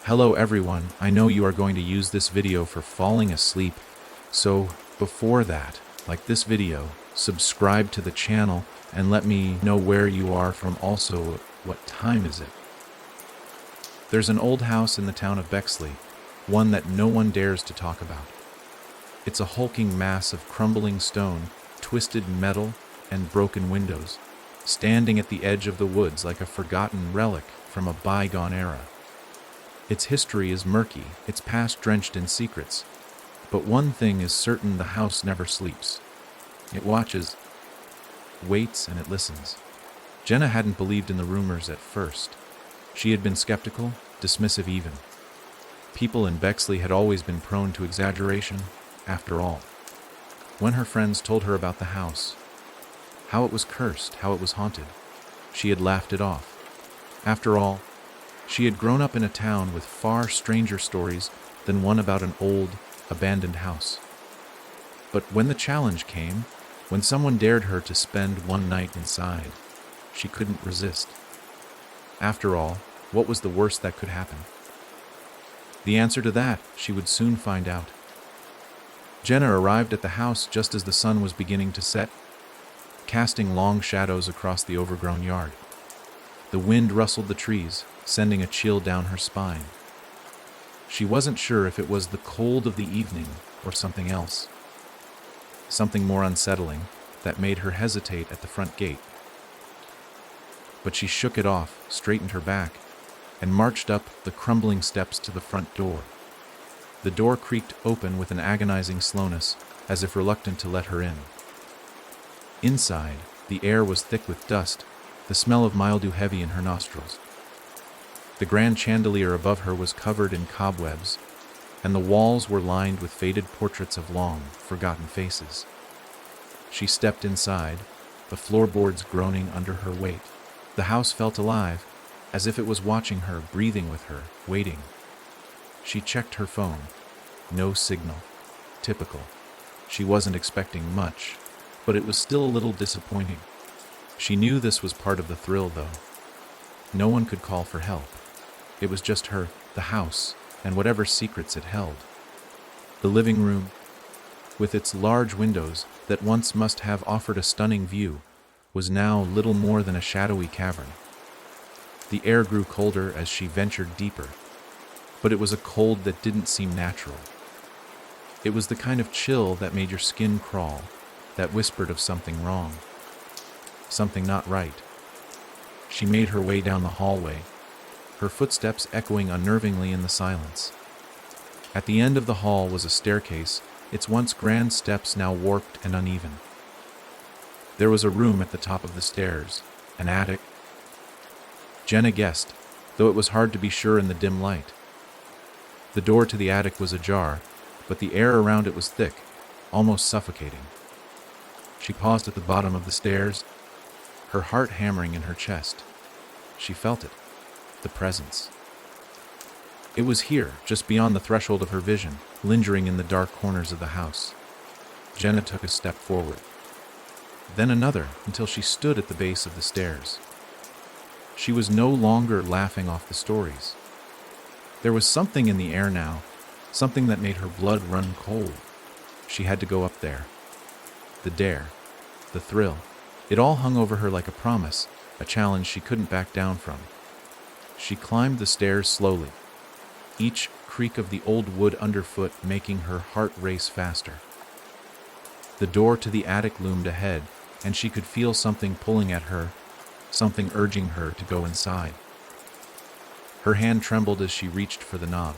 Hello everyone, I know you are going to use this video for falling asleep, so before that, like this video, subscribe to the channel and let me know where you are from, also what time is it. There's an old house in the town of Bexley, one that no one dares to talk about. It's a hulking mass of crumbling stone, twisted metal, and broken windows, standing at the edge of the woods like a forgotten relic from a bygone era. Its history is murky, its past drenched in secrets. But one thing is certain: the house never sleeps. It watches, waits, and it listens. Jenna hadn't believed in the rumors at first. She had been skeptical, dismissive even. People in Bexley had always been prone to exaggeration, after all. When her friends told her about the house, how it was cursed, how it was haunted, she had laughed it off. After all, she had grown up in a town with far stranger stories than one about an old, abandoned house. But when the challenge came, when someone dared her to spend one night inside, she couldn't resist. After all, what was the worst that could happen? The answer to that she would soon find out. Jenna arrived at the house just as the sun was beginning to set, casting long shadows across the overgrown yard. The wind rustled the trees, sending a chill down her spine. She wasn't sure if it was the cold of the evening or something else. Something more unsettling that made her hesitate at the front gate. But she shook it off, straightened her back, and marched up the crumbling steps to the front door. The door creaked open with an agonizing slowness, as if reluctant to let her in. Inside, the air was thick with dust, the smell of mildew heavy in her nostrils. The grand chandelier above her was covered in cobwebs, and the walls were lined with faded portraits of long, forgotten faces. She stepped inside, the floorboards groaning under her weight. The house felt alive, as if it was watching her, breathing with her, waiting. She checked her phone. No signal. Typical. She wasn't expecting much, but it was still a little disappointing. She knew this was part of the thrill, though. No one could call for help. It was just her, the house, and whatever secrets it held. The living room, with its large windows that once must have offered a stunning view, was now little more than a shadowy cavern. The air grew colder as she ventured deeper, but it was a cold that didn't seem natural. It was the kind of chill that made your skin crawl, that whispered of something wrong, something not right. She made her way down the hallway, her footsteps echoing unnervingly in the silence. At the end of the hall was a staircase, its once grand steps now warped and uneven. There was a room at the top of the stairs, an attic. Jenna guessed, though it was hard to be sure in the dim light. The door to the attic was ajar, but the air around it was thick, almost suffocating. She paused at the bottom of the stairs, her heart hammering in her chest. She felt it, the presence. It was here, just beyond the threshold of her vision, lingering in the dark corners of the house. Jenna took a step forward, then another, until she stood at the base of the stairs. She was no longer laughing off the stories. There was something in the air now, something that made her blood run cold. She had to go up there. The dare, the thrill, it all hung over her like a promise, a challenge she couldn't back down from. She climbed the stairs slowly, each creak of the old wood underfoot making her heart race faster. The door to the attic loomed ahead, and she could feel something pulling at her, something urging her to go inside. Her hand trembled as she reached for the knob.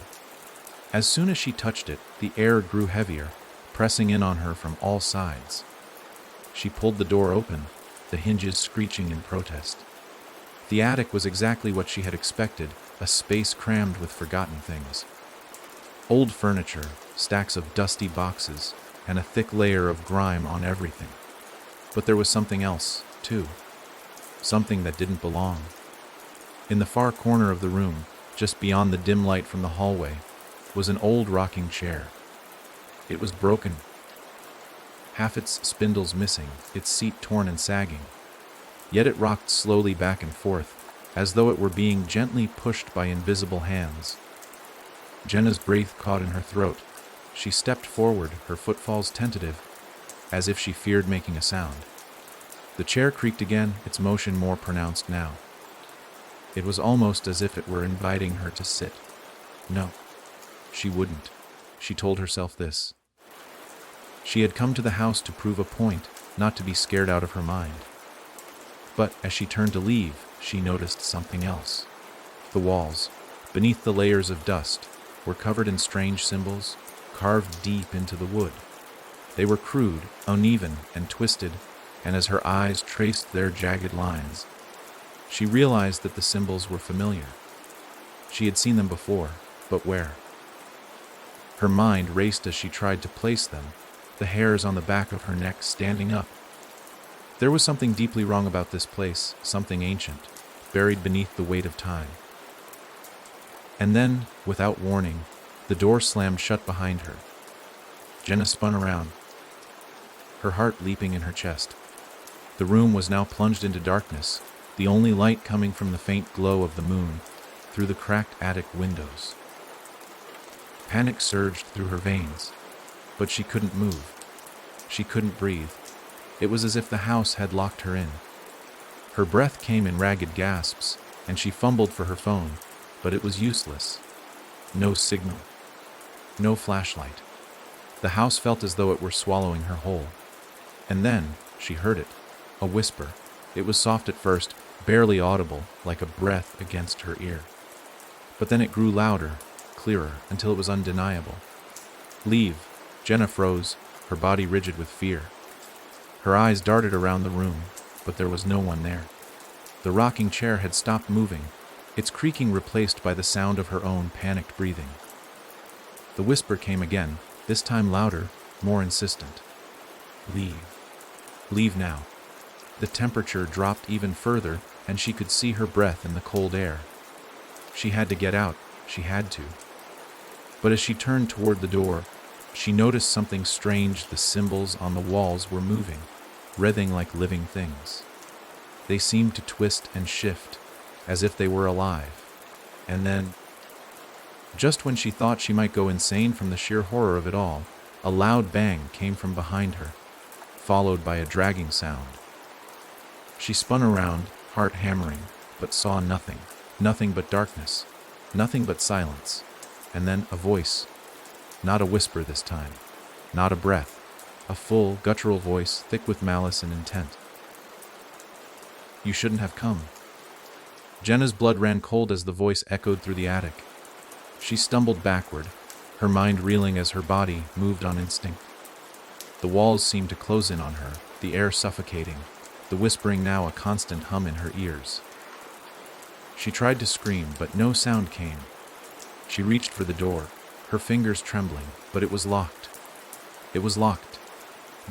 As soon as she touched it, the air grew heavier, pressing in on her from all sides. She pulled the door open, the hinges screeching in protest. The attic was exactly what she had expected, a space crammed with forgotten things. Old furniture, stacks of dusty boxes, and a thick layer of grime on everything. But there was something else, too. Something that didn't belong. In the far corner of the room, just beyond the dim light from the hallway, was an old rocking chair. It was broken, half its spindles missing, its seat torn and sagging. Yet it rocked slowly back and forth, as though it were being gently pushed by invisible hands. Jenna's breath caught in her throat. She stepped forward, her footfalls tentative, as if she feared making a sound. The chair creaked again, its motion more pronounced now. It was almost as if it were inviting her to sit. No, she wouldn't. She told herself this. She had come to the house to prove a point, not to be scared out of her mind. But as she turned to leave, she noticed something else. The walls, beneath the layers of dust, were covered in strange symbols, carved deep into the wood. They were crude, uneven, and twisted, and as her eyes traced their jagged lines, she realized that the symbols were familiar. She had seen them before, but where? Her mind raced as she tried to place them, the hairs on the back of her neck standing up. There was something deeply wrong about this place, something ancient, buried beneath the weight of time. And then, without warning, the door slammed shut behind her. Jenna spun around, her heart leaping in her chest. The room was now plunged into darkness, the only light coming from the faint glow of the moon through the cracked attic windows. Panic surged through her veins, but she couldn't move. She couldn't breathe. It was as if the house had locked her in. Her breath came in ragged gasps, and she fumbled for her phone, but it was useless. No signal. No flashlight. The house felt as though it were swallowing her whole. And then she heard it, a whisper. It was soft at first, barely audible, like a breath against her ear. But then it grew louder, clearer, until it was undeniable. Leave. Jenna froze, her body rigid with fear. Her eyes darted around the room, but there was no one there. The rocking chair had stopped moving, its creaking replaced by the sound of her own panicked breathing. The whisper came again, this time louder, more insistent. Leave. Leave now. The temperature dropped even further, and she could see her breath in the cold air. She had to get out, she had to. But as she turned toward the door, she noticed something strange. The symbols on the walls were moving, writhing like living things. They seemed to twist and shift, as if they were alive. And then, just when she thought she might go insane from the sheer horror of it all, a loud bang came from behind her, followed by a dragging sound. She spun around, heart hammering, but saw nothing. Nothing but darkness. Nothing but silence. And then a voice. Not a whisper this time. Not a breath. A full, guttural voice, thick with malice and intent. You shouldn't have come. Jenna's blood ran cold as the voice echoed through the attic. She stumbled backward, her mind reeling as her body moved on instinct. The walls seemed to close in on her, the air suffocating, the whispering now a constant hum in her ears. She tried to scream, but no sound came. She reached for the door, her fingers trembling, but it was locked. It was locked.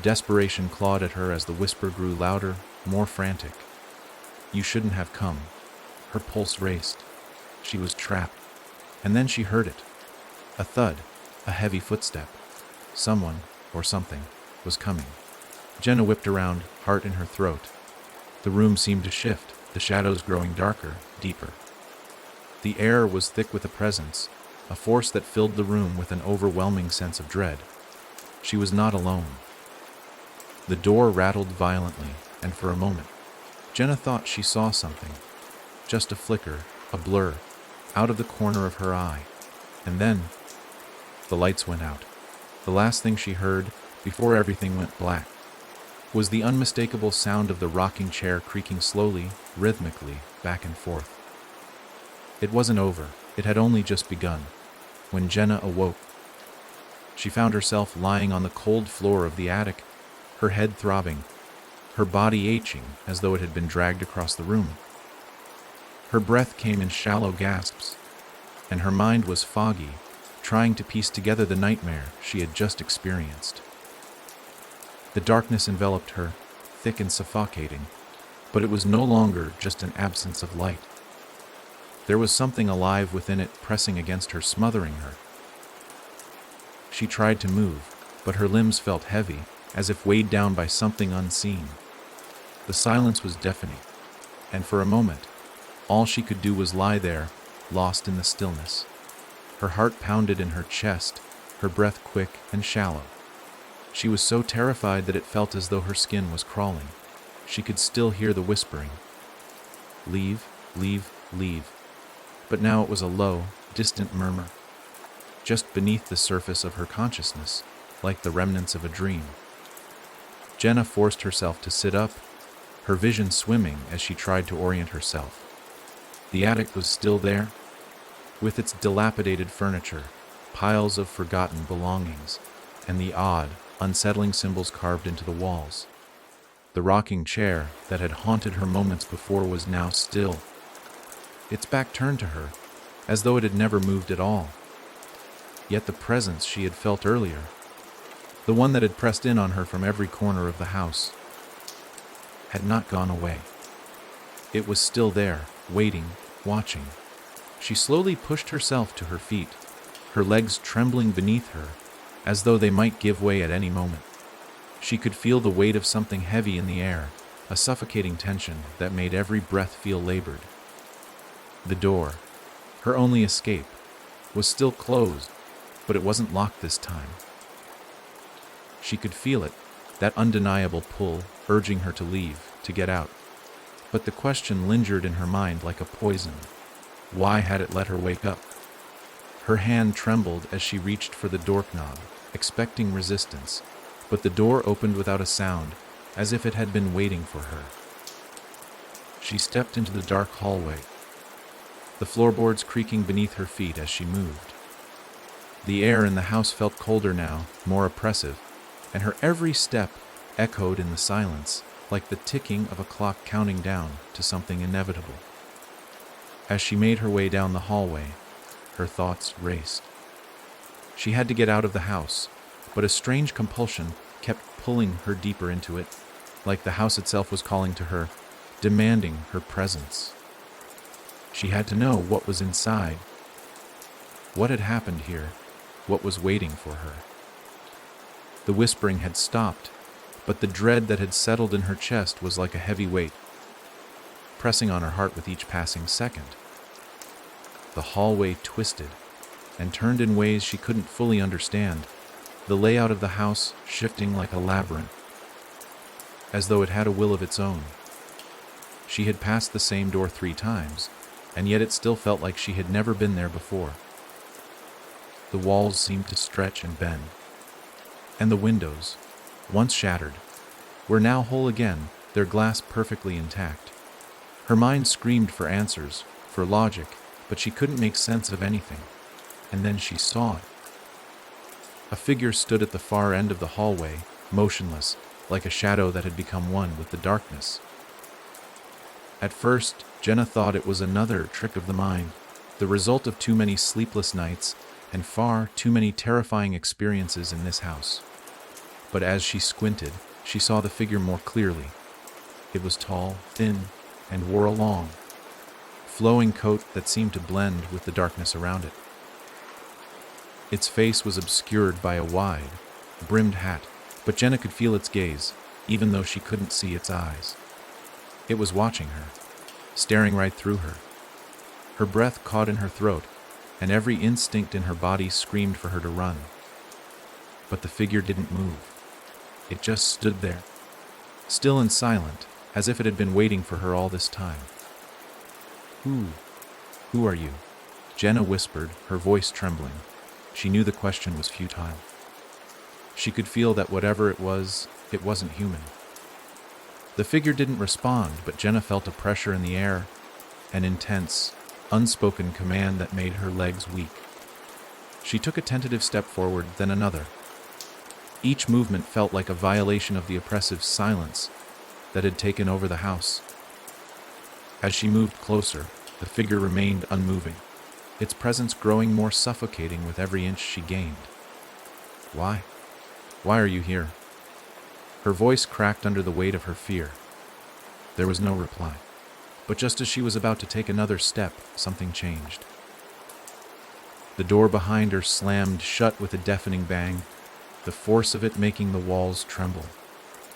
Desperation clawed at her as the whisper grew louder, more frantic. You shouldn't have come. Her pulse raced. She was trapped. And then she heard it. A thud, a heavy footstep. Someone, or something, was coming. Jenna whipped around, heart in her throat. The room seemed to shift, the shadows growing darker, deeper. The air was thick with a presence, a force that filled the room with an overwhelming sense of dread. She was not alone. The door rattled violently, and for a moment, Jenna thought she saw something. Just a flicker, a blur, out of the corner of her eye. And then, the lights went out. The last thing she heard, before everything went black, was the unmistakable sound of the rocking chair creaking slowly, rhythmically, back and forth. It wasn't over. It had only just begun. When Jenna awoke, she found herself lying on the cold floor of the attic, her head throbbing, her body aching as though it had been dragged across the room. Her breath came in shallow gasps, and her mind was foggy, trying to piece together the nightmare she had just experienced. The darkness enveloped her, thick and suffocating, but it was no longer just an absence of light. There was something alive within it, pressing against her, smothering her. She tried to move, but her limbs felt heavy, as if weighed down by something unseen. The silence was deafening, and for a moment, all she could do was lie there, lost in the stillness. Her heart pounded in her chest, her breath quick and shallow. She was so terrified that it felt as though her skin was crawling. She could still hear the whispering. Leave, leave, leave. But now it was a low, distant murmur, just beneath the surface of her consciousness, like the remnants of a dream. Jenna forced herself to sit up, her vision swimming as she tried to orient herself. The attic was still there, with its dilapidated furniture, piles of forgotten belongings, and the odd, unsettling symbols carved into the walls. The rocking chair that had haunted her moments before was now still, its back turned to her, as though it had never moved at all. Yet the presence she had felt earlier, the one that had pressed in on her from every corner of the house, had not gone away. It was still there, waiting, watching. She slowly pushed herself to her feet, her legs trembling beneath her, as though they might give way at any moment. She could feel the weight of something heavy in the air, a suffocating tension that made every breath feel labored. The door, her only escape, was still closed, but it wasn't locked this time. She could feel it, that undeniable pull, urging her to leave, to get out. But the question lingered in her mind like a poison. Why had it let her wake up? Her hand trembled as she reached for the doorknob, expecting resistance, but the door opened without a sound, as if it had been waiting for her. She stepped into the dark hallway, the floorboards creaking beneath her feet as she moved. The air in the house felt colder now, more oppressive, and her every step echoed in the silence, like the ticking of a clock counting down to something inevitable. As she made her way down the hallway, her thoughts raced. She had to get out of the house, but a strange compulsion kept pulling her deeper into it, like the house itself was calling to her, demanding her presence. She had to know what was inside. What had happened here? What was waiting for her? The whispering had stopped, but the dread that had settled in her chest was like a heavy weight, pressing on her heart with each passing second. The hallway twisted and turned in ways she couldn't fully understand, the layout of the house shifting like a labyrinth, as though it had a will of its own. She had passed the same door 3 times, and yet it still felt like she had never been there before. The walls seemed to stretch and bend, and the windows, once shattered, were now whole again, their glass perfectly intact. Her mind screamed for answers, for logic, but she couldn't make sense of anything. And then she saw it. A figure stood at the far end of the hallway, motionless, like a shadow that had become one with the darkness. At first, Jenna thought it was another trick of the mind, the result of too many sleepless nights and far too many terrifying experiences in this house. But as she squinted, she saw the figure more clearly. It was tall, thin, and wore a long, flowing coat that seemed to blend with the darkness around it. Its face was obscured by a wide, brimmed hat, but Jenna could feel its gaze, even though she couldn't see its eyes. It was watching her, staring right through her. Her breath caught in her throat, and every instinct in her body screamed for her to run. But the figure didn't move. It just stood there, still and silent, as if it had been waiting for her all this time. Who are you?" Jenna whispered, her voice trembling. She knew the question was futile. She could feel that whatever it wasn't human. The figure didn't respond, but Jenna felt a pressure in the air, an intense, unspoken command that made her legs weak. She took a tentative step forward, then another. Each movement felt like a violation of the oppressive silence that had taken over the house. As she moved closer, the figure remained unmoving, its presence growing more suffocating with every inch she gained. Why? Why are you here?" Her voice cracked under the weight of her fear. There was no reply. But just as she was about to take another step, something changed. The door behind her slammed shut with a deafening bang, the force of it making the walls tremble.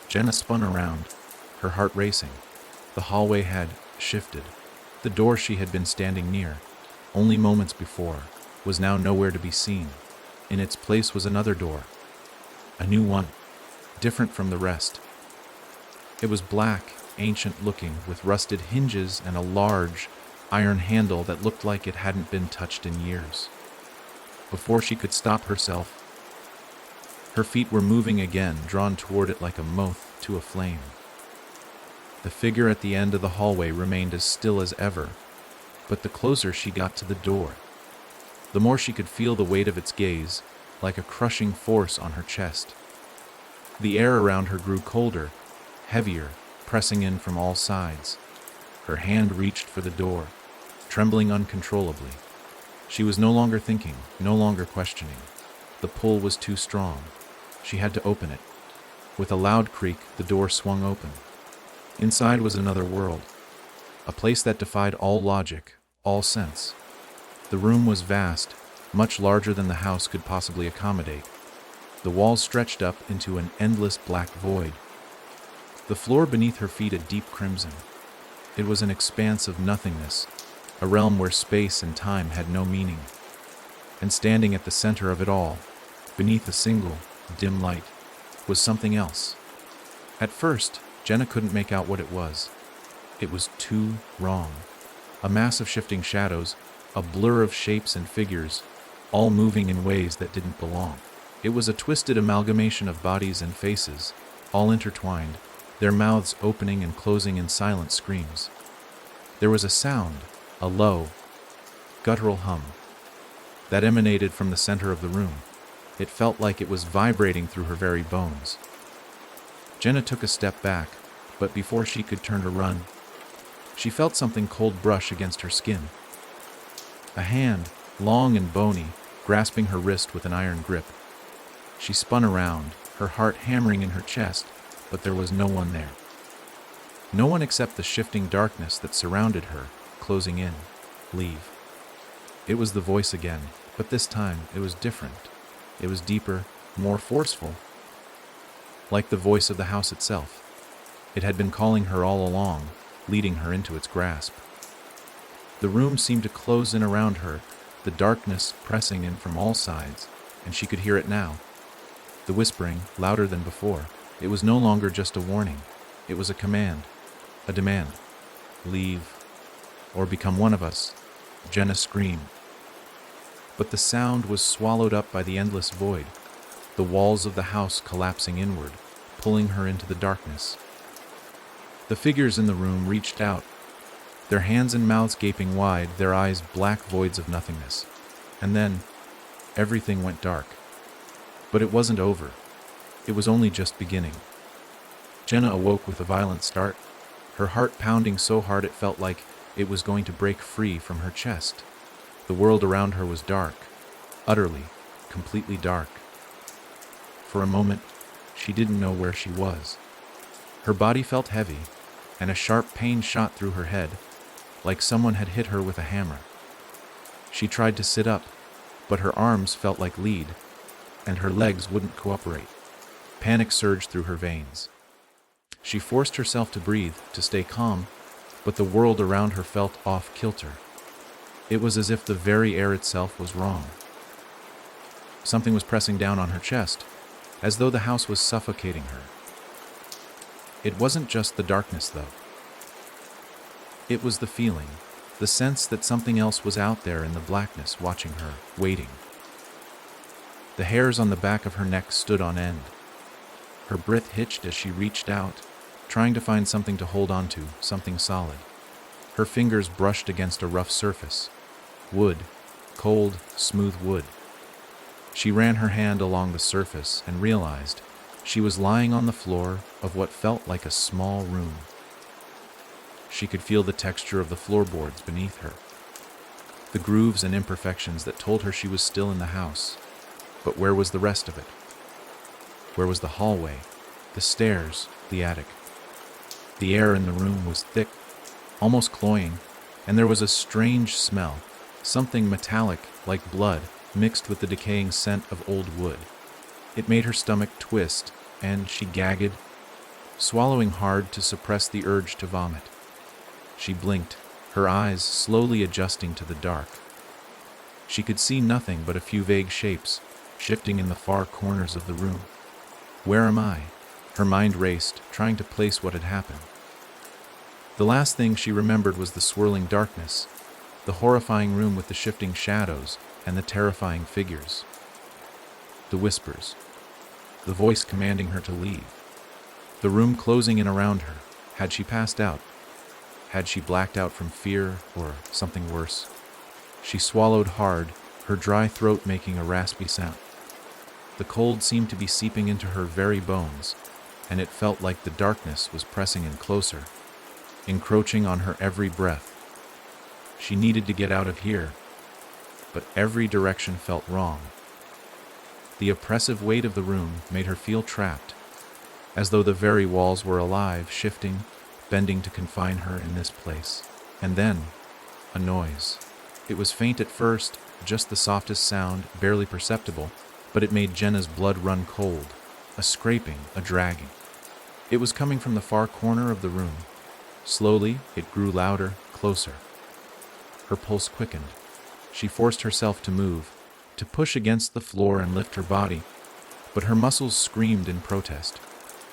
Jenna spun around, her heart racing. The hallway had shifted. The door she had been standing near, only moments before, was now nowhere to be seen. In its place was another door. A new one, different from the rest. It was black, ancient-looking, with rusted hinges and a large, iron handle that looked like it hadn't been touched in years. Before she could stop herself, her feet were moving again, drawn toward it like a moth to a flame. The figure at the end of the hallway remained as still as ever, but the closer she got to the door, the more she could feel the weight of its gaze, like a crushing force on her chest. The air around her grew colder, heavier, pressing in from all sides. Her hand reached for the door, trembling uncontrollably. She was no longer thinking, no longer questioning. The pull was too strong. She had to open it. With a loud creak, the door swung open. Inside was another world, a place that defied all logic, all sense. The room was vast, much larger than the house could possibly accommodate. The walls stretched up into an endless black void. The floor beneath her feet a deep crimson. It was an expanse of nothingness, a realm where space and time had no meaning. And standing at the center of it all, beneath a single, dim light, was something else. At first, Jenna couldn't make out what it was. It was too wrong. A mass of shifting shadows, a blur of shapes and figures, all moving in ways that didn't belong. It was a twisted amalgamation of bodies and faces, all intertwined, their mouths opening and closing in silent screams. There was a sound, a low, guttural hum, that emanated from the center of the room. It felt like it was vibrating through her very bones. Jenna took a step back, but before she could turn to run, she felt something cold brush against her skin. A hand, long and bony, grasping her wrist with an iron grip. She spun around, her heart hammering in her chest, but there was no one there. No one except the shifting darkness that surrounded her, closing in. Leave. It was the voice again, but this time it was different. It was deeper, more forceful. Like the voice of the house itself. It had been calling her all along, leading her into its grasp. The room seemed to close in around her, the darkness pressing in from all sides, and she could hear it now. The whispering, louder than before. It was no longer just a warning. It was a command, a demand. Leave, or become one of us, Jenna screamed. But the sound was swallowed up by the endless void, the walls of the house collapsing inward, pulling her into the darkness. The figures in the room reached out, their hands and mouths gaping wide, their eyes black voids of nothingness. And then, everything went dark. But it wasn't over. It was only just beginning. Jenna awoke with a violent start, her heart pounding so hard it felt like it was going to break free from her chest. The world around her was dark, utterly, completely dark. For a moment, she didn't know where she was. Her body felt heavy, and a sharp pain shot through her head, like someone had hit her with a hammer. She tried to sit up, but her arms felt like lead, and her legs wouldn't cooperate. Panic surged through her veins. She forced herself to breathe, to stay calm, but the world around her felt off kilter. It was as if the very air itself was wrong. Something was pressing down on her chest, as though the house was suffocating her. It wasn't just the darkness, though. It was the feeling, the sense that something else was out there in the blackness watching her, waiting. The hairs on the back of her neck stood on end. Her breath hitched as she reached out, trying to find something to hold onto, something solid. Her fingers brushed against a rough surface. Wood, cold, smooth wood. She ran her hand along the surface and realized she was lying on the floor of what felt like a small room. She could feel the texture of the floorboards beneath her, the grooves and imperfections that told her she was still in the house. But where was the rest of it? Where was the hallway, the stairs, the attic? The air in the room was thick, almost cloying, and there was a strange smell, something metallic like blood mixed with the decaying scent of old wood. It made her stomach twist, and she gagged, swallowing hard to suppress the urge to vomit. She blinked, her eyes slowly adjusting to the dark. She could see nothing but a few vague shapes, shifting in the far corners of the room. Where am I? Her mind raced, trying to place what had happened. The last thing she remembered was the swirling darkness, the horrifying room with the shifting shadows and the terrifying figures. The whispers, the voice commanding her to leave, the room closing in around her. Had she passed out? Had she blacked out from fear or something worse? She swallowed hard, her dry throat making a raspy sound. The cold seemed to be seeping into her very bones, and it felt like the darkness was pressing in closer, encroaching on her every breath. She needed to get out of here, but every direction felt wrong. The oppressive weight of the room made her feel trapped, as though the very walls were alive, shifting, bending to confine her in this place. And then, a noise. It was faint at first, just the softest sound, barely perceptible, but it made Jenna's blood run cold. A scraping, a dragging. It was coming from the far corner of the room. Slowly, it grew louder, closer. Her pulse quickened. She forced herself to move, to push against the floor and lift her body, but her muscles screamed in protest.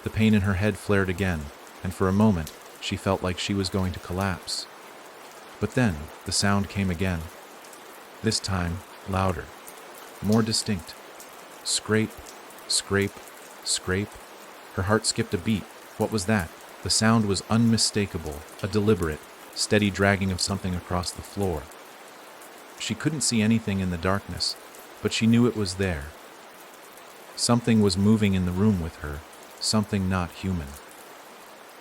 The pain in her head flared again, and for a moment, she felt like she was going to collapse. But then, the sound came again. This time, louder, more distinct. Scrape, scrape, scrape. Her heart skipped a beat. What was that? The sound was unmistakable, a deliberate, steady dragging of something across the floor. She couldn't see anything in the darkness, but she knew it was there. Something was moving in the room with her, something not human.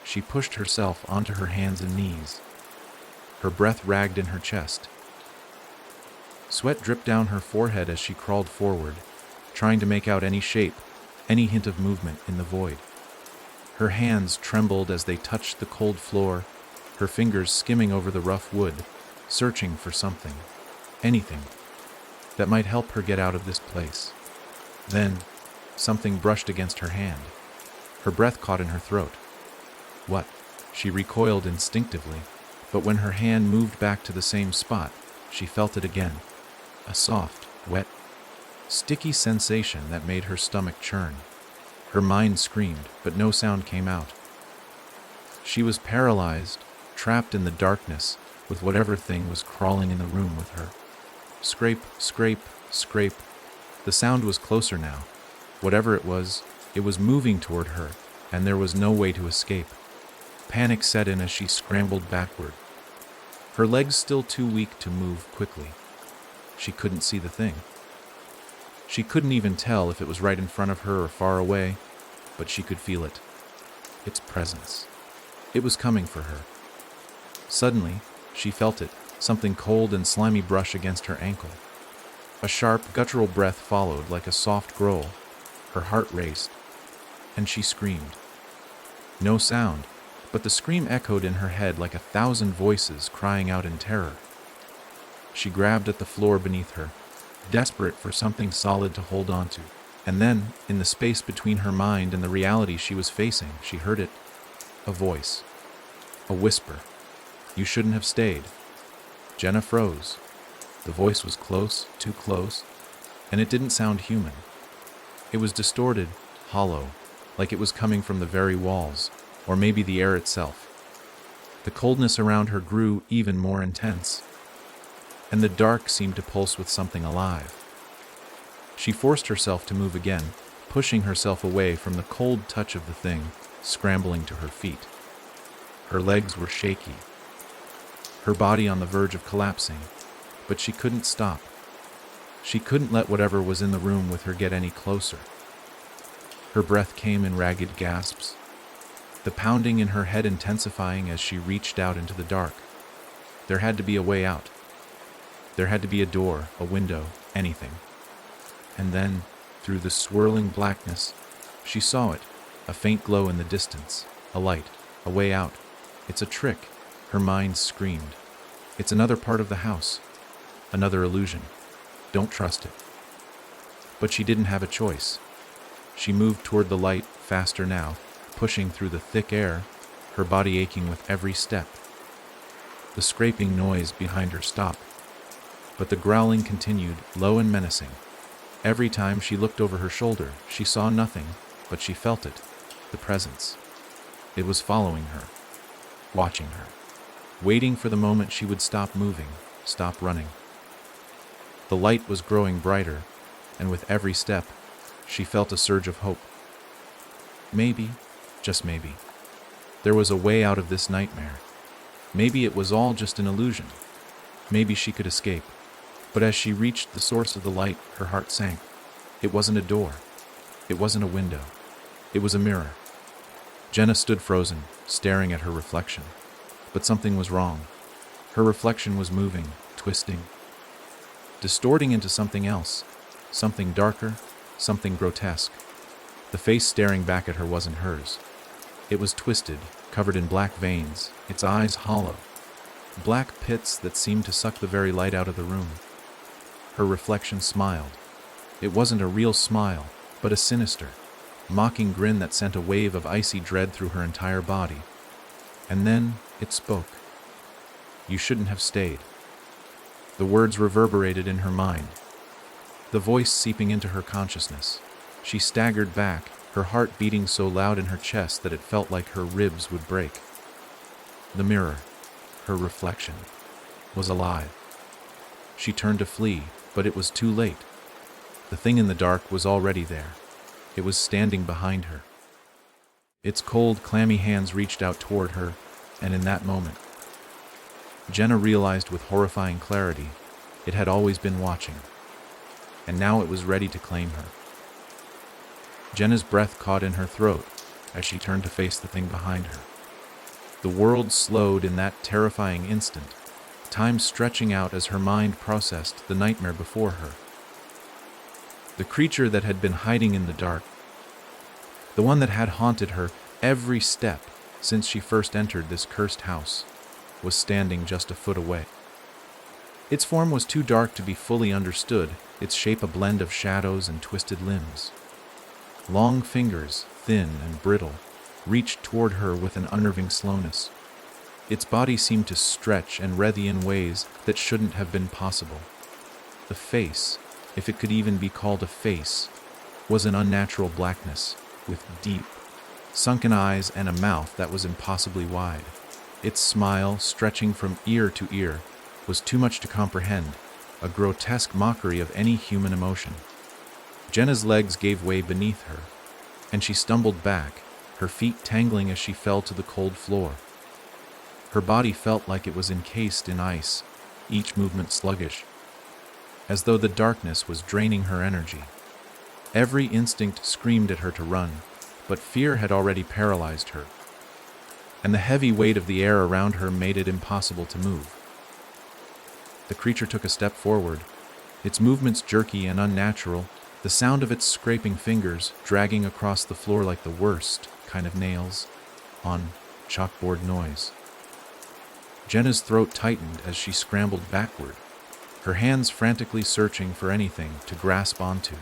She pushed herself onto her hands and knees. Her breath ragged in her chest. Sweat dripped down her forehead as she crawled forward, trying to make out any shape, any hint of movement in the void. Her hands trembled as they touched the cold floor, her fingers skimming over the rough wood, searching for something, anything, that might help her get out of this place. Then, something brushed against her hand. Her breath caught in her throat. What? She recoiled instinctively, but when her hand moved back to the same spot, she felt it again. A soft, wet, sticky sensation that made her stomach churn. Her mind screamed, but no sound came out. She was paralyzed, trapped in the darkness, with whatever thing was crawling in the room with her. Scrape, scrape, scrape. The sound was closer now. Whatever it was moving toward her, and there was no way to escape. Panic set in as she scrambled backward. Her legs still too weak to move quickly. She couldn't see the thing. She couldn't even tell if it was right in front of her or far away, but she could feel it. Its presence. It was coming for her. Suddenly, she felt it, something cold and slimy brush against her ankle. A sharp, guttural breath followed like a soft growl. Her heart raced, and she screamed. No sound, but the scream echoed in her head like 1,000 voices crying out in terror. She grabbed at the floor beneath her, desperate for something solid to hold on to. And then, in the space between her mind and the reality she was facing, she heard it. A voice. A whisper. You shouldn't have stayed. Jenna froze. The voice was close, too close, and it didn't sound human. It was distorted, hollow, like it was coming from the very walls, or maybe the air itself. The coldness around her grew even more intense, and the dark seemed to pulse with something alive. She forced herself to move again, pushing herself away from the cold touch of the thing, scrambling to her feet. Her legs were shaky, her body on the verge of collapsing, but she couldn't stop. She couldn't let whatever was in the room with her get any closer. Her breath came in ragged gasps, the pounding in her head intensifying as she reached out into the dark. There had to be a way out. There had to be a door, a window, anything. And then, through the swirling blackness, she saw it, a faint glow in the distance, a light, a way out. It's a trick, her mind screamed. It's another part of the house, another illusion. Don't trust it. But she didn't have a choice. She moved toward the light, faster now, pushing through the thick air, her body aching with every step. The scraping noise behind her stopped. but the growling continued, low and menacing. Every time she looked over her shoulder, she saw nothing, but she felt it, the presence. It was following her, watching her, waiting for the moment she would stop moving, stop running. The light was growing brighter, and with every step, she felt a surge of hope. Maybe, just maybe, there was a way out of this nightmare. Maybe it was all just an illusion. Maybe she could escape. But as she reached the source of the light, her heart sank. It wasn't a door. It wasn't a window. It was a mirror. Jenna stood frozen, staring at her reflection. But something was wrong. Her reflection was moving, twisting, distorting into something else, something darker, something grotesque. The face staring back at her wasn't hers. It was twisted, covered in black veins, its eyes hollow, black pits that seemed to suck the very light out of the room. Her reflection smiled. It wasn't a real smile, but a sinister, mocking grin that sent a wave of icy dread through her entire body. And then it spoke. "You shouldn't have stayed." The words reverberated in her mind, the voice seeping into her consciousness. She staggered back, her heart beating so loud in her chest that it felt like her ribs would break. The mirror, her reflection, was alive. She turned to flee, but it was too late. The thing in the dark was already there. It was standing behind her. Its cold, clammy hands reached out toward her, and in that moment, Jenna realized with horrifying clarity, it had always been watching, and now it was ready to claim her. Jenna's breath caught in her throat as she turned to face the thing behind her. The world slowed in that terrifying instant, time stretching out as her mind processed the nightmare before her. The creature that had been hiding in the dark, the one that had haunted her every step since she first entered this cursed house, was standing just a foot away. Its form was too dark to be fully understood, its shape a blend of shadows and twisted limbs. Long fingers, thin and brittle, reached toward her with an unnerving slowness. Its body seemed to stretch and writhe in ways that shouldn't have been possible. The face, if it could even be called a face, was an unnatural blackness, with deep, sunken eyes and a mouth that was impossibly wide. Its smile, stretching from ear to ear, was too much to comprehend, a grotesque mockery of any human emotion. Jenna's legs gave way beneath her, and she stumbled back, her feet tangling as she fell to the cold floor. Her body felt like it was encased in ice, each movement sluggish, as though the darkness was draining her energy. Every instinct screamed at her to run, but fear had already paralyzed her, and the heavy weight of the air around her made it impossible to move. The creature took a step forward, its movements jerky and unnatural, the sound of its scraping fingers dragging across the floor like the worst kind of nails on chalkboard noise. Jenna's throat tightened as she scrambled backward, her hands frantically searching for anything to grasp onto.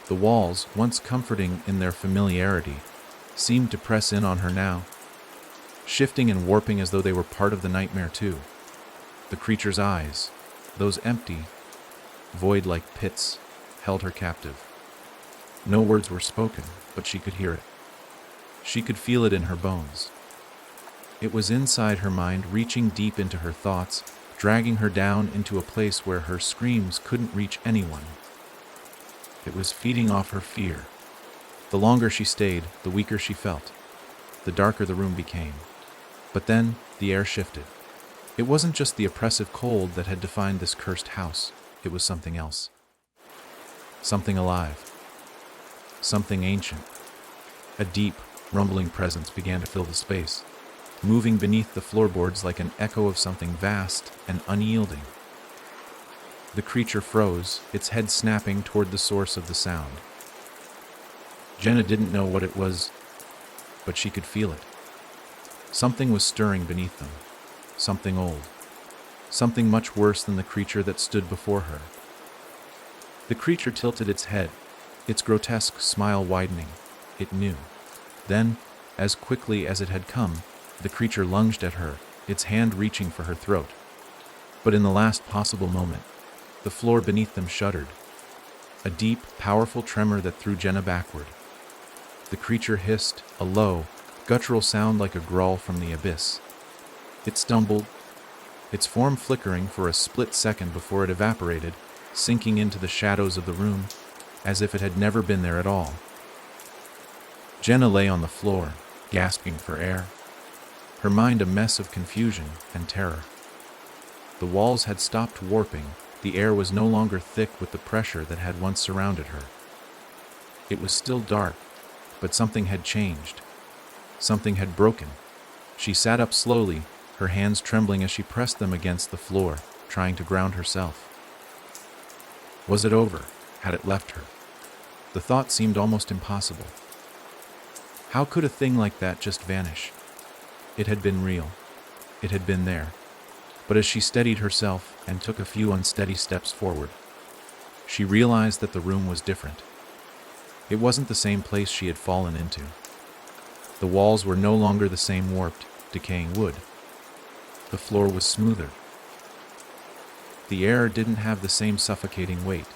The walls, once comforting in their familiarity, seemed to press in on her now, shifting and warping as though they were part of the nightmare too. The creature's eyes, those empty, void-like pits, held her captive. No words were spoken, but she could hear it. She could feel it in her bones. It was inside her mind, reaching deep into her thoughts, dragging her down into a place where her screams couldn't reach anyone. It was feeding off her fear. The longer she stayed, the weaker she felt, the darker the room became. But then, the air shifted. It wasn't just the oppressive cold that had defined this cursed house. It was something else. Something alive. Something ancient. A deep, rumbling presence began to fill the space, moving beneath the floorboards like an echo of something vast and unyielding. The creature froze, its head snapping toward the source of the sound. Jenna didn't know what it was, but she could feel it. Something was stirring beneath them. Something old. Something much worse than the creature that stood before her. The creature tilted its head, its grotesque smile widening. It knew. Then, as quickly as it had come, the creature lunged at her, its hand reaching for her throat. But in the last possible moment, the floor beneath them shuddered. A deep, powerful tremor that threw Jenna backward. The creature hissed, a low, guttural sound like a growl from the abyss. It stumbled, its form flickering for a split second before it evaporated, sinking into the shadows of the room, as if it had never been there at all. Jenna lay on the floor, gasping for air, her mind a mess of confusion and terror. The walls had stopped warping, the air was no longer thick with the pressure that had once surrounded her. It was still dark, but something had changed. Something had broken. She sat up slowly, her hands trembling as she pressed them against the floor, trying to ground herself. Was it over? Had it left her? The thought seemed almost impossible. How could a thing like that just vanish? It had been real. It had been there. But as she steadied herself and took a few unsteady steps forward, she realized that the room was different. It wasn't the same place she had fallen into. The walls were no longer the same warped, decaying wood. The floor was smoother. The air didn't have the same suffocating weight.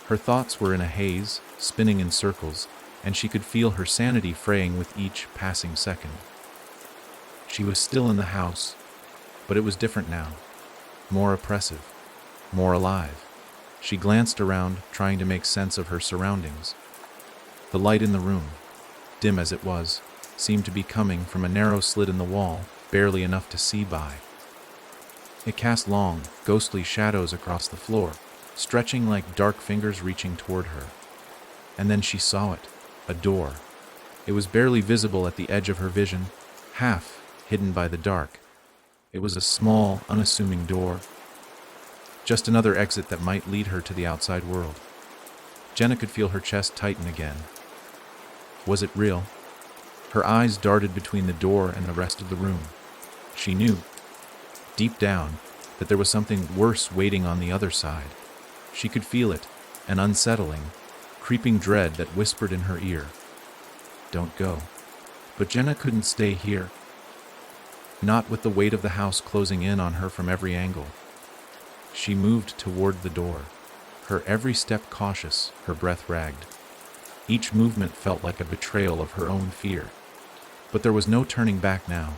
Her thoughts were in a haze, spinning in circles, and she could feel her sanity fraying with each passing second. She was still in the house, but it was different now. More oppressive, more alive. She glanced around, trying to make sense of her surroundings. The light in the room, dim as it was, seemed to be coming from a narrow slit in the wall, barely enough to see by. It cast long, ghostly shadows across the floor, stretching like dark fingers reaching toward her. And then she saw it, a door. It was barely visible at the edge of her vision, half hidden by the dark. It was a small, unassuming door. Just another exit that might lead her to the outside world. Jenna could feel her chest tighten again. Was it real? Her eyes darted between the door and the rest of the room. She knew, deep down, that there was something worse waiting on the other side. She could feel it, an unsettling, creeping dread that whispered in her ear. Don't go. But Jenna couldn't stay here. Not with the weight of the house closing in on her from every angle. She moved toward the door, her every step cautious, her breath ragged. Each movement felt like a betrayal of her own fear. But there was no turning back now.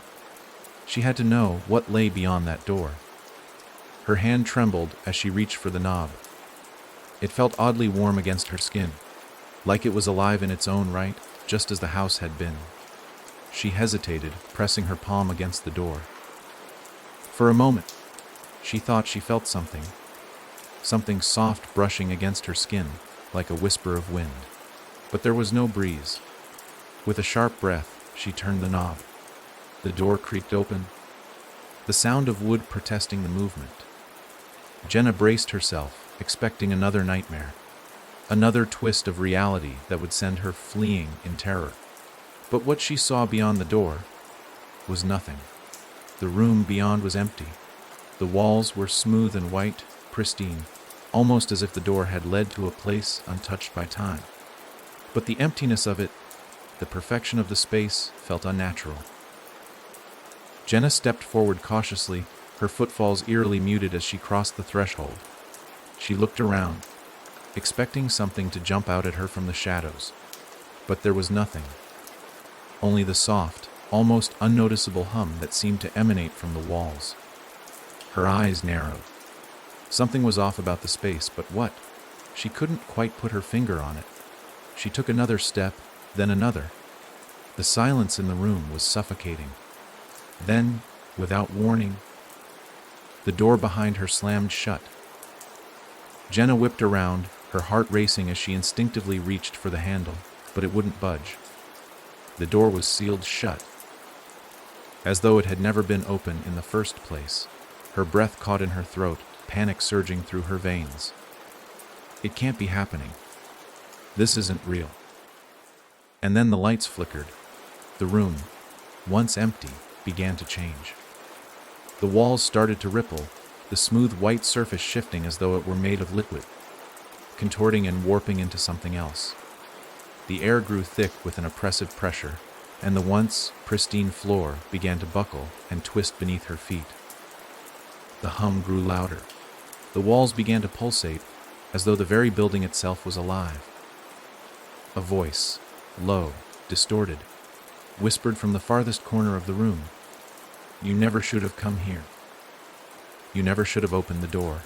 She had to know what lay beyond that door. Her hand trembled as she reached for the knob. It felt oddly warm against her skin, like it was alive in its own right, just as the house had been. She hesitated, pressing her palm against the door. For a moment, she thought she felt something soft brushing against her skin, like a whisper of wind. But there was no breeze. With a sharp breath, she turned the knob. The door creaked open, the sound of wood protesting the movement. Jenna braced herself, expecting another nightmare, another twist of reality that would send her fleeing in terror. But what she saw beyond the door was nothing. The room beyond was empty. The walls were smooth and white, pristine, almost as if the door had led to a place untouched by time. But the emptiness of it, the perfection of the space, felt unnatural. Jenna stepped forward cautiously, her footfalls eerily muted as she crossed the threshold. She looked around, expecting something to jump out at her from the shadows. But there was nothing. Only the soft, almost unnoticeable hum that seemed to emanate from the walls. Her eyes narrowed. Something was off about the space, but what? She couldn't quite put her finger on it. She took another step, then another. The silence in the room was suffocating. Then, without warning, the door behind her slammed shut. Jenna whipped around, her heart racing as she instinctively reached for the handle, but it wouldn't budge. The door was sealed shut, as though it had never been open in the first place. Her breath caught in her throat, panic surging through her veins. It can't be happening. This isn't real. And then the lights flickered. The room, once empty, began to change. The walls started to ripple, the smooth white surface shifting as though it were made of liquid, contorting and warping into something else. The air grew thick with an oppressive pressure, and the once pristine floor began to buckle and twist beneath her feet. The hum grew louder. The walls began to pulsate, as though the very building itself was alive. A voice, low, distorted, whispered from the farthest corner of the room. "You never should have come here. You never should have opened the door."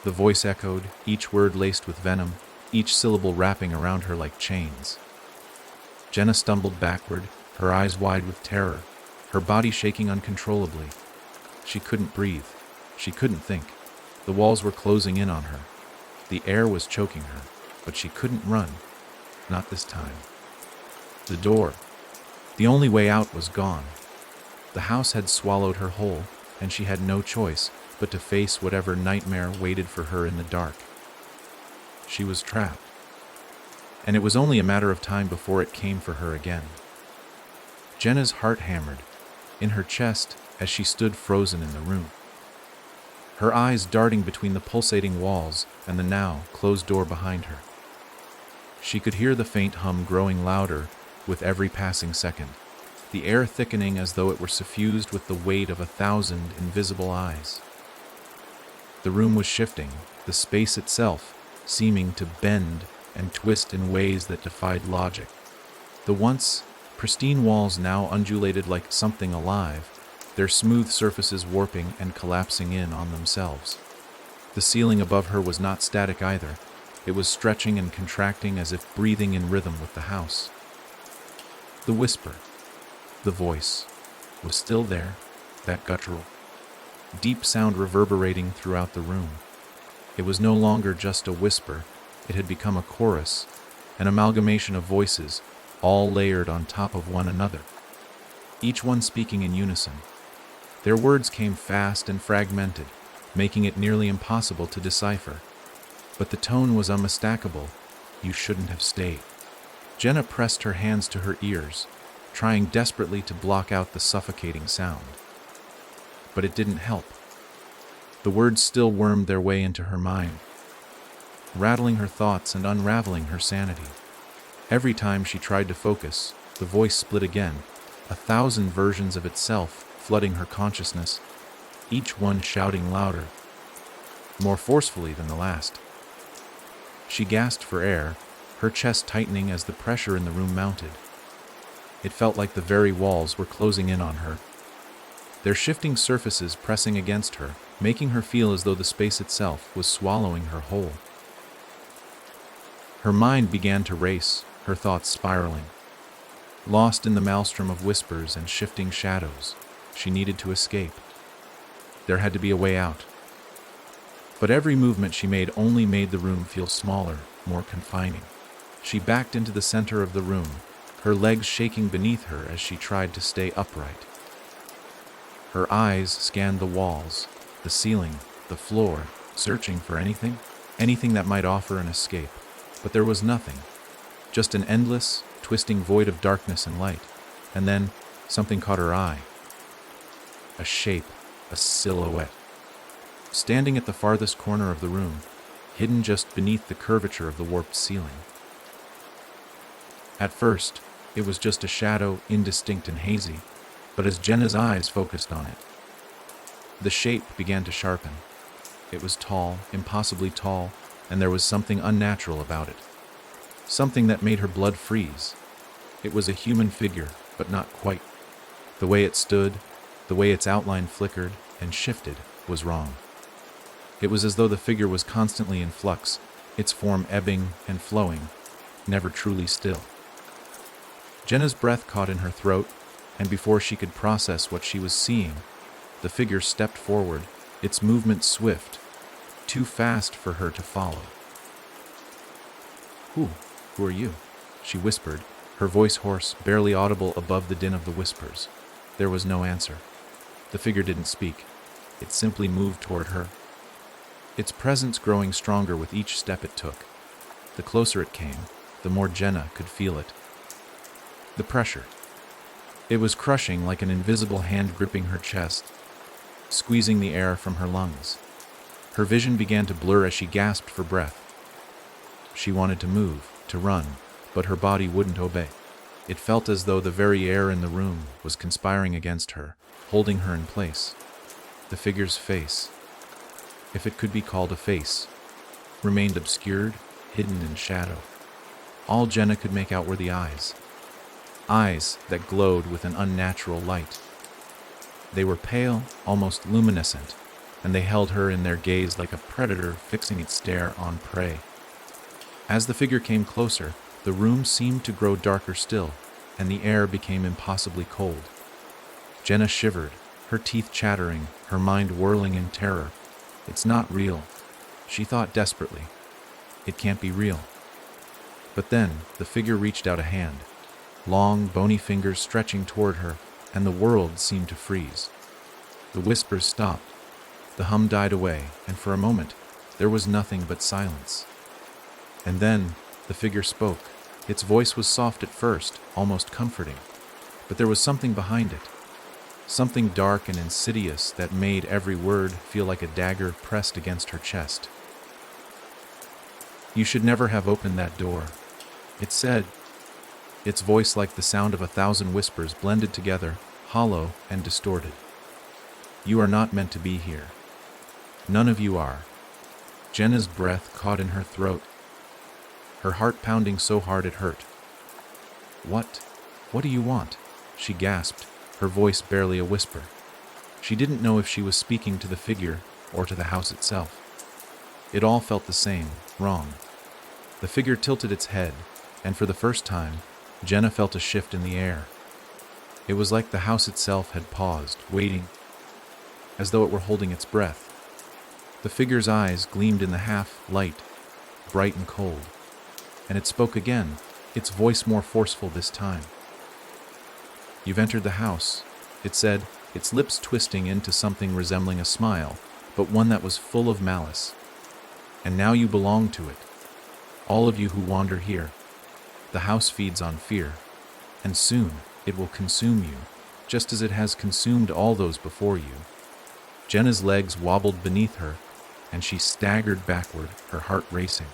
The voice echoed, each word laced with venom, each syllable wrapping around her like chains. Jenna stumbled backward, her eyes wide with terror, her body shaking uncontrollably. She couldn't breathe. She couldn't think. The walls were closing in on her. The air was choking her, but she couldn't run. Not this time. The door, the only way out, was gone. The house had swallowed her whole, and she had no choice but to face whatever nightmare waited for her in the dark. She was trapped, and it was only a matter of time before it came for her again. Jenna's heart hammered in her chest as she stood frozen in the room, her eyes darting between the pulsating walls and the now closed door behind her. She could hear the faint hum growing louder with every passing second, the air thickening as though it were suffused with the weight of 1,000 invisible eyes. The room was shifting, the space itself seeming to bend and twist in ways that defied logic. The once pristine walls now undulated like something alive, their smooth surfaces warping and collapsing in on themselves. The ceiling above her was not static either. It was stretching and contracting as if breathing in rhythm with the house. The whisper, the voice, was still there, that guttural, deep sound reverberating throughout the room. It was no longer just a whisper. It had become a chorus, an amalgamation of voices, all layered on top of one another, each one speaking in unison. Their words came fast and fragmented, making it nearly impossible to decipher. But the tone was unmistakable. "You shouldn't have stayed." Jenna pressed her hands to her ears, trying desperately to block out the suffocating sound. But it didn't help. The words still wormed their way into her mind, rattling her thoughts and unraveling her sanity. Every time she tried to focus, the voice split again, 1,000 versions of itself flooding her consciousness, each one shouting louder, more forcefully than the last. She gasped for air, her chest tightening as the pressure in the room mounted. It felt like the very walls were closing in on her, their shifting surfaces pressing against her, making her feel as though the space itself was swallowing her whole. Her mind began to race, her thoughts spiraling. Lost in the maelstrom of whispers and shifting shadows, she needed to escape. There had to be a way out. But every movement she made only made the room feel smaller, more confining. She backed into the center of the room, her legs shaking beneath her as she tried to stay upright. Her eyes scanned the walls, the ceiling, the floor, searching for anything that might offer an escape. But there was nothing, just an endless, twisting void of darkness and light. And then something caught her eye. A shape, a silhouette, standing at the farthest corner of the room, hidden just beneath the curvature of the warped ceiling. At first, it was just a shadow, indistinct and hazy, but as Jenna's eyes focused on it, the shape began to sharpen. It was tall, impossibly tall, and there was something unnatural about it, something that made her blood freeze. It was a human figure, but not quite. The way it stood, the way its outline flickered and shifted, was wrong. It was as though the figure was constantly in flux, its form ebbing and flowing, never truly still. Jenna's breath caught in her throat, and before she could process what she was seeing, the figure stepped forward, its movement swift, too fast for her to follow. Who are you?" she whispered, her voice hoarse, barely audible above the din of the whispers. There was no answer. The figure didn't speak. It simply moved toward her, its presence growing stronger with each step it took. The closer it came, the more Jenna could feel it. The pressure. It was crushing, like an invisible hand gripping her chest, squeezing the air from her lungs. Her vision began to blur as she gasped for breath. She wanted to move, to run, but her body wouldn't obey. It felt as though the very air in the room was conspiring against her, holding her in place. The figure's face, if it could be called a face, remained obscured, hidden in shadow. All Jenna could make out were the eyes. Eyes that glowed with an unnatural light. They were pale, almost luminescent, and they held her in their gaze like a predator fixing its stare on prey. As the figure came closer, the room seemed to grow darker still, and the air became impossibly cold. Jenna shivered, her teeth chattering, her mind whirling in terror. It's not real, she thought desperately. It can't be real. But then, the figure reached out a hand, long, bony fingers stretching toward her, and the world seemed to freeze. The whispers stopped, the hum died away, and for a moment, there was nothing but silence. And then, the figure spoke. Its voice was soft at first, almost comforting, but there was something behind it. Something dark and insidious that made every word feel like a dagger pressed against her chest. "You should never have opened that door," it said, its voice like the sound of 1,000 whispers blended together, hollow and distorted. "You are not meant to be here. None of you are." Jenna's breath caught in her throat, her heart pounding so hard it hurt. What do you want?" she gasped, her voice barely a whisper. She didn't know if she was speaking to the figure or to the house itself. It all felt the same, wrong. The figure tilted its head, and for the first time, Jenna felt a shift in the air. It was like the house itself had paused, waiting, as though it were holding its breath. The figure's eyes gleamed in the half-light, bright and cold, and it spoke again, its voice more forceful this time. "You've entered the house," it said, its lips twisting into something resembling a smile, but one that was full of malice. "And now you belong to it. All of you who wander here. The house feeds on fear, and soon it will consume you, just as it has consumed all those before you." Jenna's legs wobbled beneath her, and she staggered backward, her heart racing.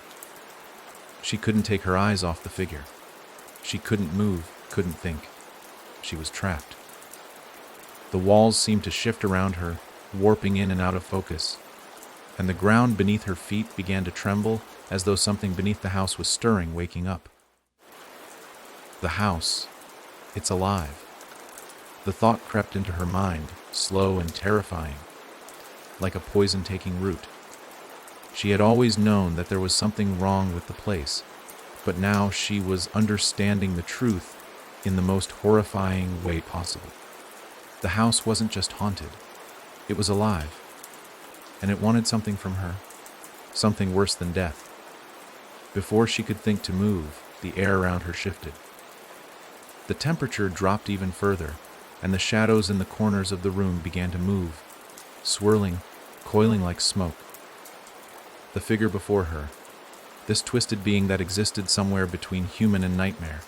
She couldn't take her eyes off the figure. She couldn't move, couldn't think. She was trapped. The walls seemed to shift around her, warping in and out of focus, and the ground beneath her feet began to tremble as though something beneath the house was stirring, waking up. The house. It's alive. The thought crept into her mind, slow and terrifying, like a poison taking root. She had always known that there was something wrong with the place, but now she was understanding the truth in the most horrifying way possible. The house wasn't just haunted. It was alive, and it wanted something from her, something worse than death. Before she could think to move, the air around her shifted. The temperature dropped even further, and the shadows in the corners of the room began to move, swirling, coiling like smoke. The figure before her, this twisted being that existed somewhere between human and nightmare,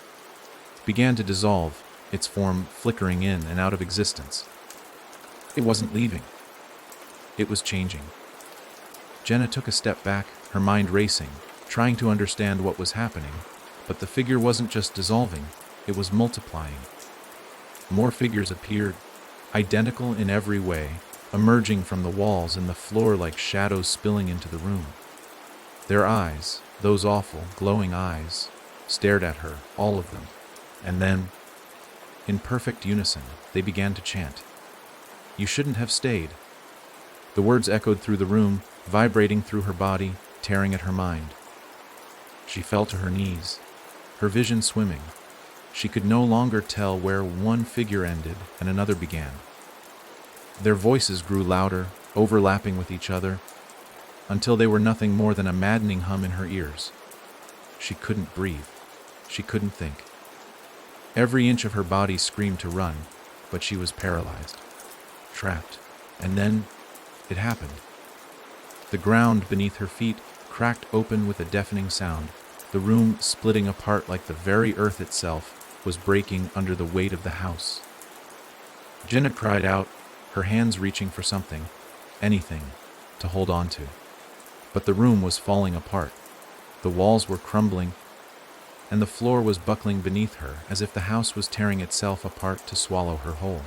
began to dissolve, its form flickering in and out of existence. It wasn't leaving. It was changing. Jenna took a step back, her mind racing, trying to understand what was happening, but the figure wasn't just dissolving, it was multiplying. More figures appeared, identical in every way, emerging from the walls and the floor like shadows spilling into the room. Their eyes, those awful, glowing eyes, stared at her, all of them, and then, in perfect unison, they began to chant. "You shouldn't have stayed." The words echoed through the room, vibrating through her body, tearing at her mind. She fell to her knees, her vision swimming. She could no longer tell where one figure ended and another began. Their voices grew louder, overlapping with each other, until they were nothing more than a maddening hum in her ears. She couldn't breathe. She couldn't think. Every inch of her body screamed to run, but she was paralyzed, trapped. And then, it happened. The ground beneath her feet cracked open with a deafening sound, the room splitting apart like the very earth itself was breaking under the weight of the house. Jenna cried out, her hands reaching for something, anything, to hold on to. But the room was falling apart. The walls were crumbling, and the floor was buckling beneath her as if the house was tearing itself apart to swallow her whole.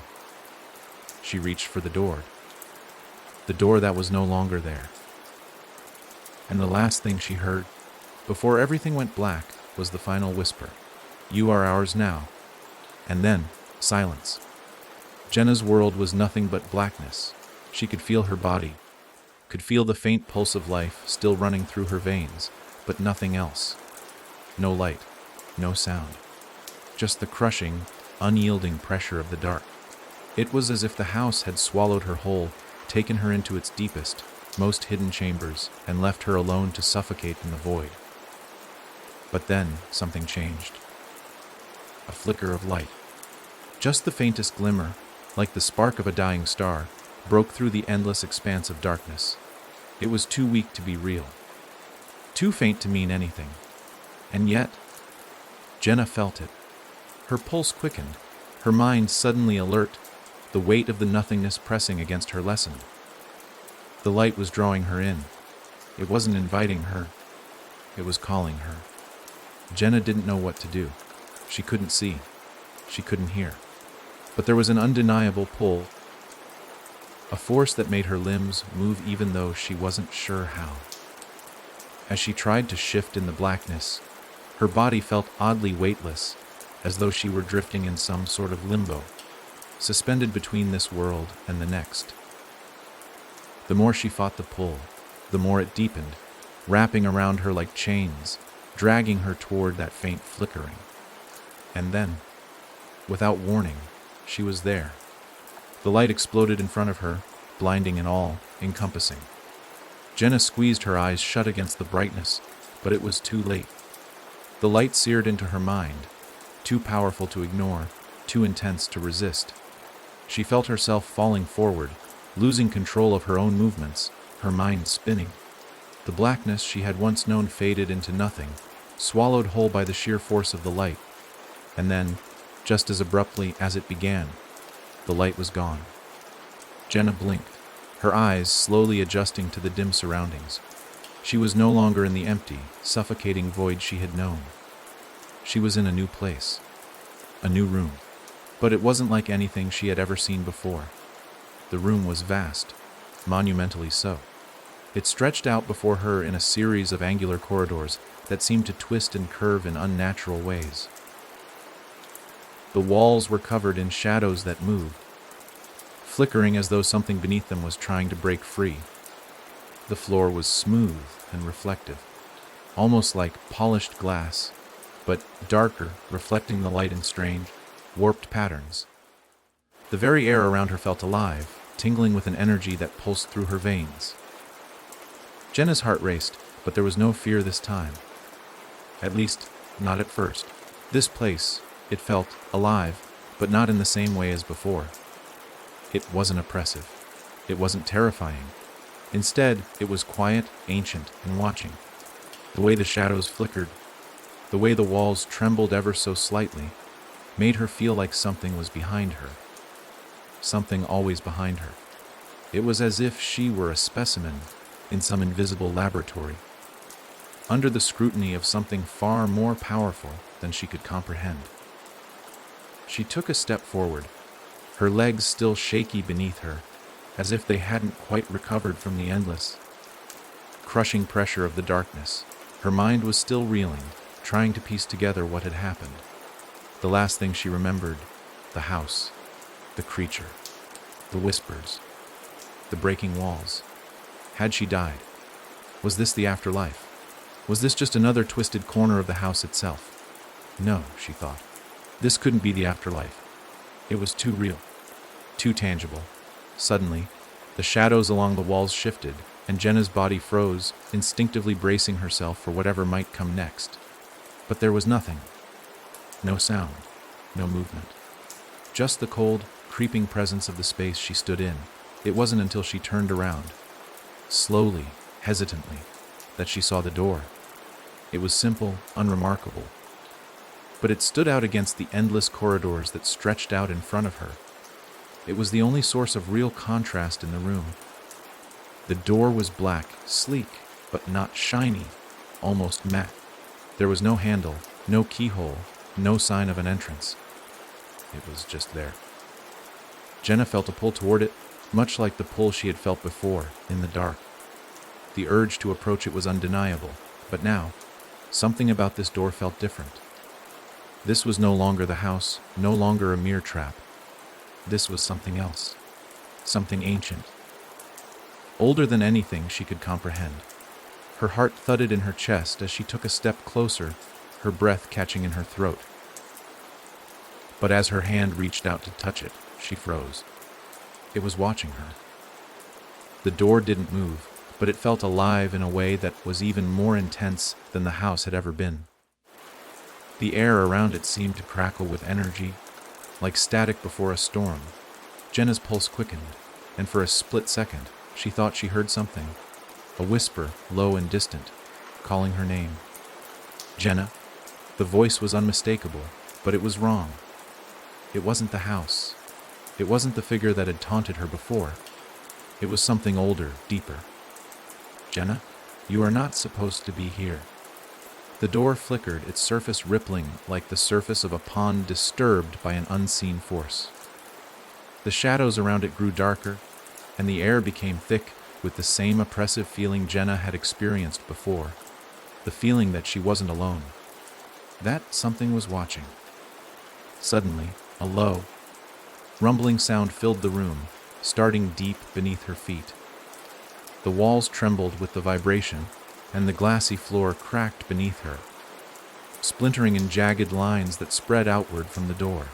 She reached for the door. the door that was no longer there. And the last thing she heard, before everything went black, was the final whisper, "You are ours now." And then, silence. Jenna's world was nothing but blackness. She could feel her body, could feel the faint pulse of life still running through her veins, but nothing else. No light, no sound. Just the crushing, unyielding pressure of the dark. It was as if the house had swallowed her whole, taken her into its deepest, most hidden chambers, and left her alone to suffocate in the void. But then something changed. A flicker of light. Just the faintest glimmer, like the spark of a dying star, broke through the endless expanse of darkness. It was too weak to be real, too faint to mean anything. And yet, Jenna felt it. Her pulse quickened, her mind suddenly alert, the weight of the nothingness pressing against her lessened. The light was drawing her in. It wasn't inviting her. It was calling her. Jenna didn't know what to do. She couldn't see. She couldn't hear. But there was an undeniable pull, a force that made her limbs move even though she wasn't sure how. As she tried to shift in the blackness, her body felt oddly weightless, as though she were drifting in some sort of limbo, suspended between this world and the next. The more she fought the pull, the more it deepened, wrapping around her like chains, dragging her toward that faint flickering. And then, without warning, she was there. The light exploded in front of her, blinding and all, encompassing. Jenna squeezed her eyes shut against the brightness, but it was too late. The light seared into her mind, too powerful to ignore, too intense to resist. She felt herself falling forward, losing control of her own movements, her mind spinning. The blackness she had once known faded into nothing, swallowed whole by the sheer force of the light. And then, just as abruptly as it began, the light was gone. Jenna blinked, her eyes slowly adjusting to the dim surroundings. She was no longer in the empty, suffocating void she had known. She was in a new place, a new room. But it wasn't like anything she had ever seen before. The room was vast, monumentally so. It stretched out before her in a series of angular corridors that seemed to twist and curve in unnatural ways. The walls were covered in shadows that moved, flickering as though something beneath them was trying to break free. The floor was smooth and reflective, almost like polished glass, but darker, reflecting the light in strange, warped patterns. The very air around her felt alive, tingling with an energy that pulsed through her veins. Jenna's heart raced, but there was no fear this time. At least, not at first. This place, it felt alive, but not in the same way as before. It wasn't oppressive. It wasn't terrifying. Instead, it was quiet, ancient, and watching. The way the shadows flickered, the way the walls trembled ever so slightly, made her feel like something was behind her. Something always behind her. It was as if she were a specimen in some invisible laboratory, under the scrutiny of something far more powerful than she could comprehend. She took a step forward, her legs still shaky beneath her, as if they hadn't quite recovered from the endless, crushing pressure of the darkness. Her mind was still reeling, trying to piece together what had happened. The last thing she remembered, the house, the creature, the whispers, the breaking walls. Had she died? Was this the afterlife? Was this just another twisted corner of the house itself? No, she thought. This couldn't be the afterlife. It was too real, too tangible. Suddenly, the shadows along the walls shifted, and Jenna's body froze, instinctively bracing herself for whatever might come next. But there was nothing. No sound, no movement. Just the cold, creeping presence of the space she stood in. It wasn't until she turned around, slowly, hesitantly, that she saw the door. It was simple, unremarkable, but it stood out against the endless corridors that stretched out in front of her. It was the only source of real contrast in the room. The door was black, sleek, but not shiny, almost matte. There was no handle, no keyhole, no sign of an entrance. It was just there. Jenna felt a pull toward it, much like the pull she had felt before, in the dark. The urge to approach it was undeniable, but now, something about this door felt different. This was no longer the house, no longer a mere trap. This was something else, something ancient, older than anything she could comprehend. Her heart thudded in her chest as she took a step closer, her breath catching in her throat. But as her hand reached out to touch it, she froze. It was watching her. The door didn't move, but it felt alive in a way that was even more intense than the house had ever been. The air around it seemed to crackle with energy, like static before a storm. Jenna's pulse quickened, and for a split second, she thought she heard something. A whisper, low and distant, calling her name. Jenna. The voice was unmistakable, but it was wrong. It wasn't the house. It wasn't the figure that had taunted her before. It was something older, deeper. Jenna, you are not supposed to be here. The door flickered, its surface rippling like the surface of a pond disturbed by an unseen force. The shadows around it grew darker, and the air became thick with the same oppressive feeling Jenna had experienced before, the feeling that she wasn't alone, that something was watching. Suddenly, a low, rumbling sound filled the room, starting deep beneath her feet. The walls trembled with the vibration, and the glassy floor cracked beneath her, splintering in jagged lines that spread outward from the door.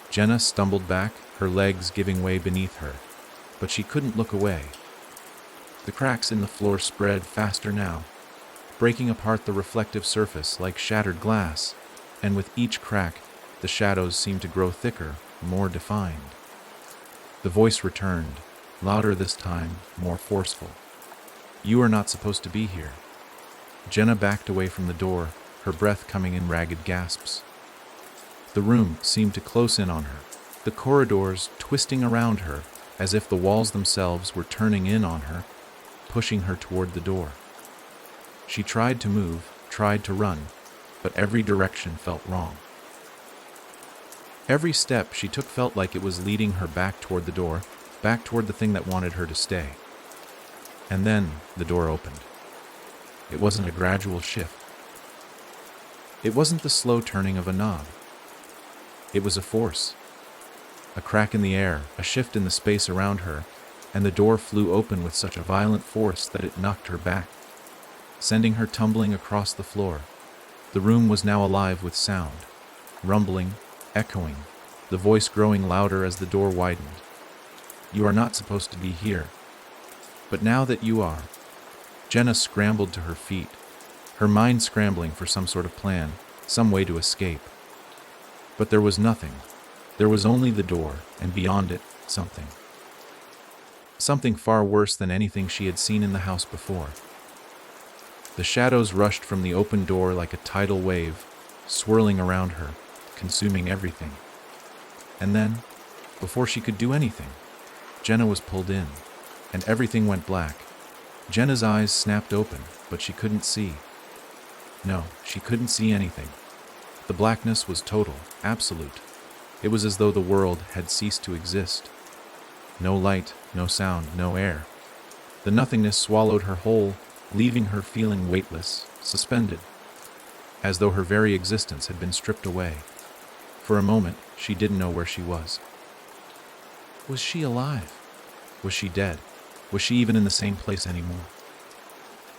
Jenna stumbled back, her legs giving way beneath her, but she couldn't look away. The cracks in the floor spread faster now, breaking apart the reflective surface like shattered glass, and with each crack, the shadows seemed to grow thicker, more defined. The voice returned, louder this time, more forceful. You are not supposed to be here. Jenna backed away from the door, her breath coming in ragged gasps. The room seemed to close in on her, the corridors twisting around her as if the walls themselves were turning in on her, pushing her toward the door. She tried to move, tried to run, but every direction felt wrong. Every step she took felt like it was leading her back toward the door, back toward the thing that wanted her to stay. And then the door opened. It wasn't a gradual shift. It wasn't the slow turning of a knob. It was a force. A crack in the air, a shift in the space around her, and the door flew open with such a violent force that it knocked her back, sending her tumbling across the floor. The room was now alive with sound, rumbling, echoing, the voice growing louder as the door widened. You are not supposed to be here. But now that you are. Jenna scrambled to her feet, her mind scrambling for some sort of plan, some way to escape. But there was nothing. There was only the door, and beyond it, something. Something far worse than anything she had seen in the house before. The shadows rushed from the open door like a tidal wave, swirling around her, consuming everything. And then, before she could do anything, Jenna was pulled in, and everything went black. Jenna's eyes snapped open, but she couldn't see. No, she couldn't see anything. The blackness was total, absolute. It was as though the world had ceased to exist. No light, no sound, no air. The nothingness swallowed her whole, leaving her feeling weightless, suspended, as though her very existence had been stripped away. For a moment, she didn't know where she was. Was she alive? Was she dead? Was she even in the same place anymore?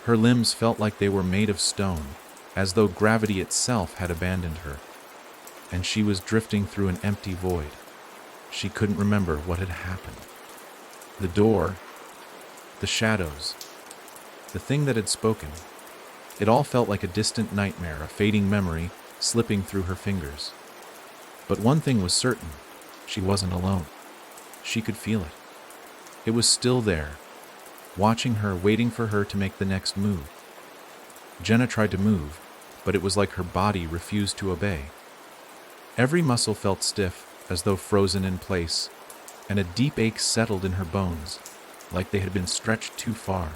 Her limbs felt like they were made of stone, as though gravity itself had abandoned her, and she was drifting through an empty void. She couldn't remember what had happened. The door, the shadows, the thing that had spoken. It all felt like a distant nightmare, a fading memory slipping through her fingers. But one thing was certain, she wasn't alone. She could feel it. It was still there, watching her, waiting for her to make the next move. Jenna tried to move, but it was like her body refused to obey. Every muscle felt stiff, as though frozen in place, and a deep ache settled in her bones, like they had been stretched too far.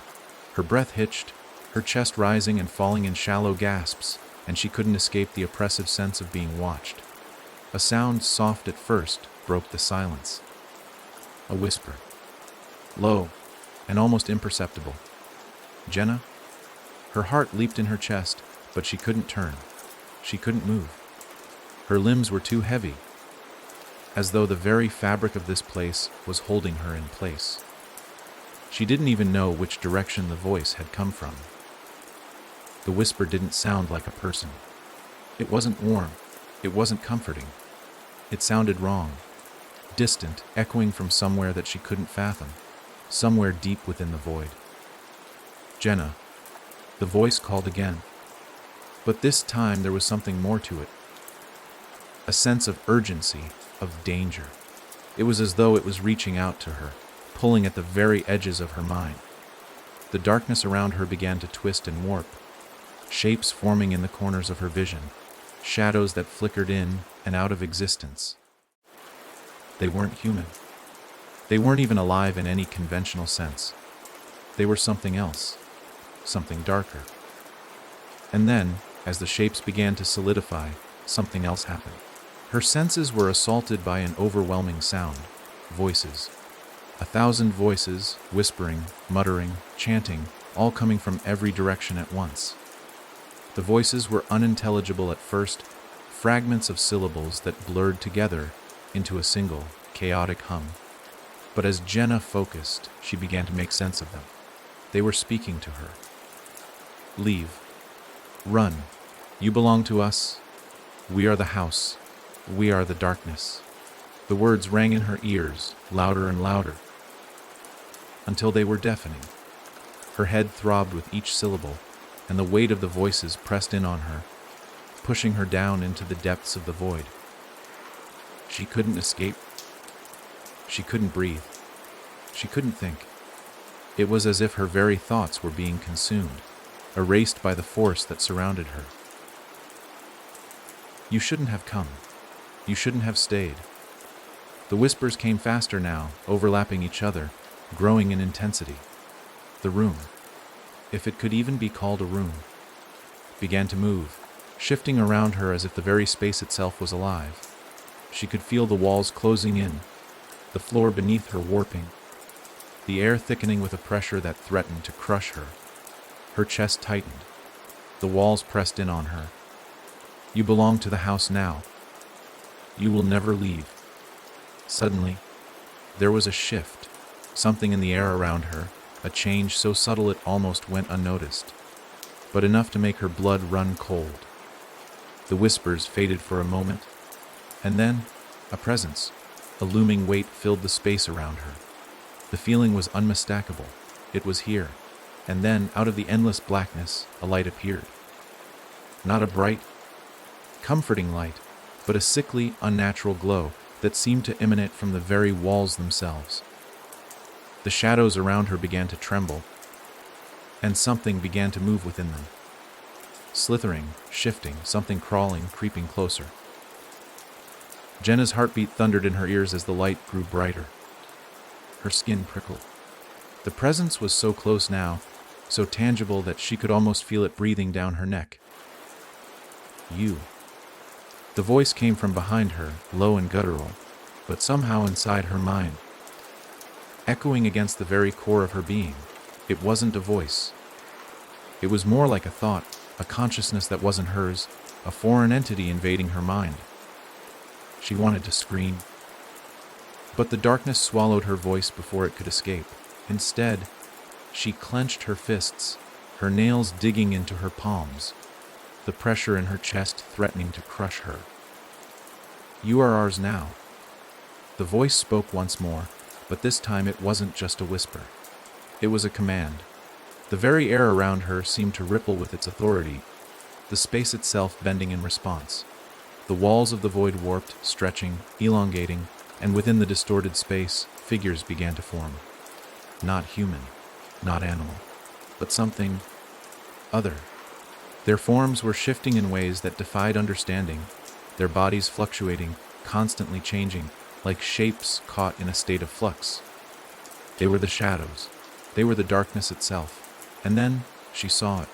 Her breath hitched, her chest rising and falling in shallow gasps, and she couldn't escape the oppressive sense of being watched. A sound, soft at first, broke the silence. A whisper. low, and almost imperceptible. Jenna? Her heart leaped in her chest, but she couldn't turn. She couldn't move. Her limbs were too heavy, as though the very fabric of this place was holding her in place. She didn't even know which direction the voice had come from. The whisper didn't sound like a person. It wasn't warm. It wasn't comforting. It sounded wrong, distant, echoing from somewhere that she couldn't fathom, somewhere deep within the void. Jenna. The voice called again. But this time there was something more to it. A sense of urgency, of danger. It was as though it was reaching out to her, pulling at the very edges of her mind. The darkness around her began to twist and warp, shapes forming in the corners of her vision, shadows that flickered in and out of existence. They weren't human. They weren't even alive in any conventional sense. They were something else, something darker. And then, as the shapes began to solidify, something else happened. Her senses were assaulted by an overwhelming sound, voices. 1,000 voices, whispering, muttering, chanting, all coming from every direction at once. The voices were unintelligible at first, fragments of syllables that blurred together into a single, chaotic hum. But as Jenna focused, she began to make sense of them. They were speaking to her. Leave. Run. You belong to us. We are the house. We are the darkness. The words rang in her ears, louder and louder, until they were deafening. Her head throbbed with each syllable, and the weight of the voices pressed in on her, pushing her down into the depths of the void. She couldn't escape. She couldn't breathe. She couldn't think. It was as if her very thoughts were being consumed, erased by the force that surrounded her. You shouldn't have come. You shouldn't have stayed. The whispers came faster now, overlapping each other, growing in intensity. The room, if it could even be called a room, began to move, shifting around her as if the very space itself was alive. She could feel the walls closing in, the floor beneath her warping, the air thickening with a pressure that threatened to crush her. Her chest tightened. The walls pressed in on her. You belong to the house now. You will never leave. Suddenly, there was a shift, something in the air around her, a change so subtle it almost went unnoticed, but enough to make her blood run cold. The whispers faded for a moment, and then, a presence, a looming weight filled the space around her. The feeling was unmistakable. It was here. And then, out of the endless blackness, a light appeared. Not a bright, comforting light, but a sickly, unnatural glow that seemed to emanate from the very walls themselves. The shadows around her began to tremble, and something began to move within them. Slithering, shifting, something crawling, creeping closer. Jenna's heartbeat thundered in her ears as the light grew brighter. Her skin prickled. The presence was so close now, so tangible that she could almost feel it breathing down her neck. You. The voice came from behind her, low and guttural, but somehow inside her mind. Echoing against the very core of her being. It wasn't a voice. It was more like a thought, a consciousness that wasn't hers, a foreign entity invading her mind. She wanted to scream, but the darkness swallowed her voice before it could escape. Instead, she clenched her fists, her nails digging into her palms, the pressure in her chest threatening to crush her. You are ours now. The voice spoke once more, but this time it wasn't just a whisper. It was a command. The very air around her seemed to ripple with its authority, the space itself bending in response. The walls of the void warped, stretching, elongating, and within the distorted space, figures began to form. Not human, not animal, but something other. Their forms were shifting in ways that defied understanding, their bodies fluctuating, constantly changing, like shapes caught in a state of flux. They were the shadows. They were the darkness itself. And then she saw it.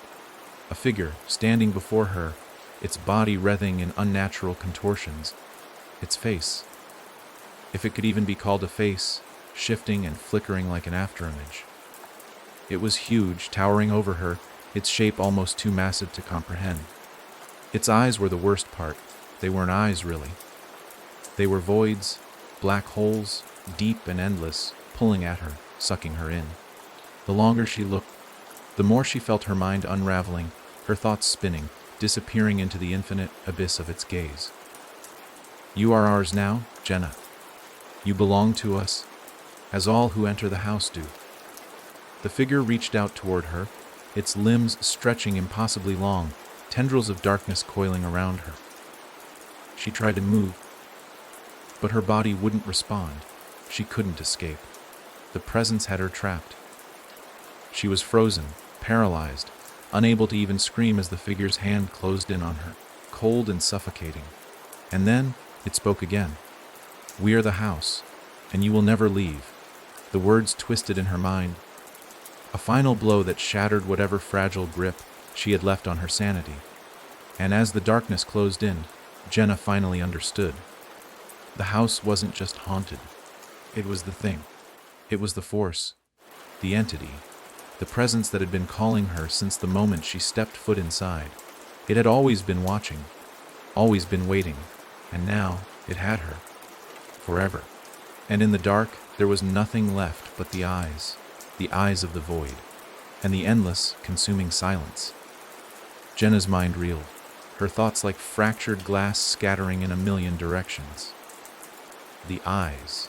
A figure standing before her, its body writhing in unnatural contortions. Its face. If it could even be called a face, shifting and flickering like an afterimage. It was huge, towering over her, its shape almost too massive to comprehend. Its eyes were the worst part. They weren't eyes, really. They were voids, black holes, deep and endless, pulling at her, sucking her in. The longer she looked, the more she felt her mind unraveling, her thoughts spinning, disappearing into the infinite abyss of its gaze. You are ours now, Jenna. You belong to us, as all who enter the house do. The figure reached out toward her, its limbs stretching impossibly long, tendrils of darkness coiling around her. She tried to move, but her body wouldn't respond. She couldn't escape. The presence had her trapped. She was frozen, paralyzed, unable to even scream as the figure's hand closed in on her, cold and suffocating. And then it spoke again. We are the house, and you will never leave. The words twisted in her mind. A final blow that shattered whatever fragile grip she had left on her sanity. And as the darkness closed in, Jenna finally understood. The house wasn't just haunted. It was the thing. It was the force, the entity, the presence that had been calling her since the moment she stepped foot inside. It had always been watching, always been waiting, and now it had her. Forever. And in the dark, there was nothing left but the eyes of the void, and the endless, consuming silence. Jenna's mind reeled, her thoughts like fractured glass scattering in a million directions. The eyes.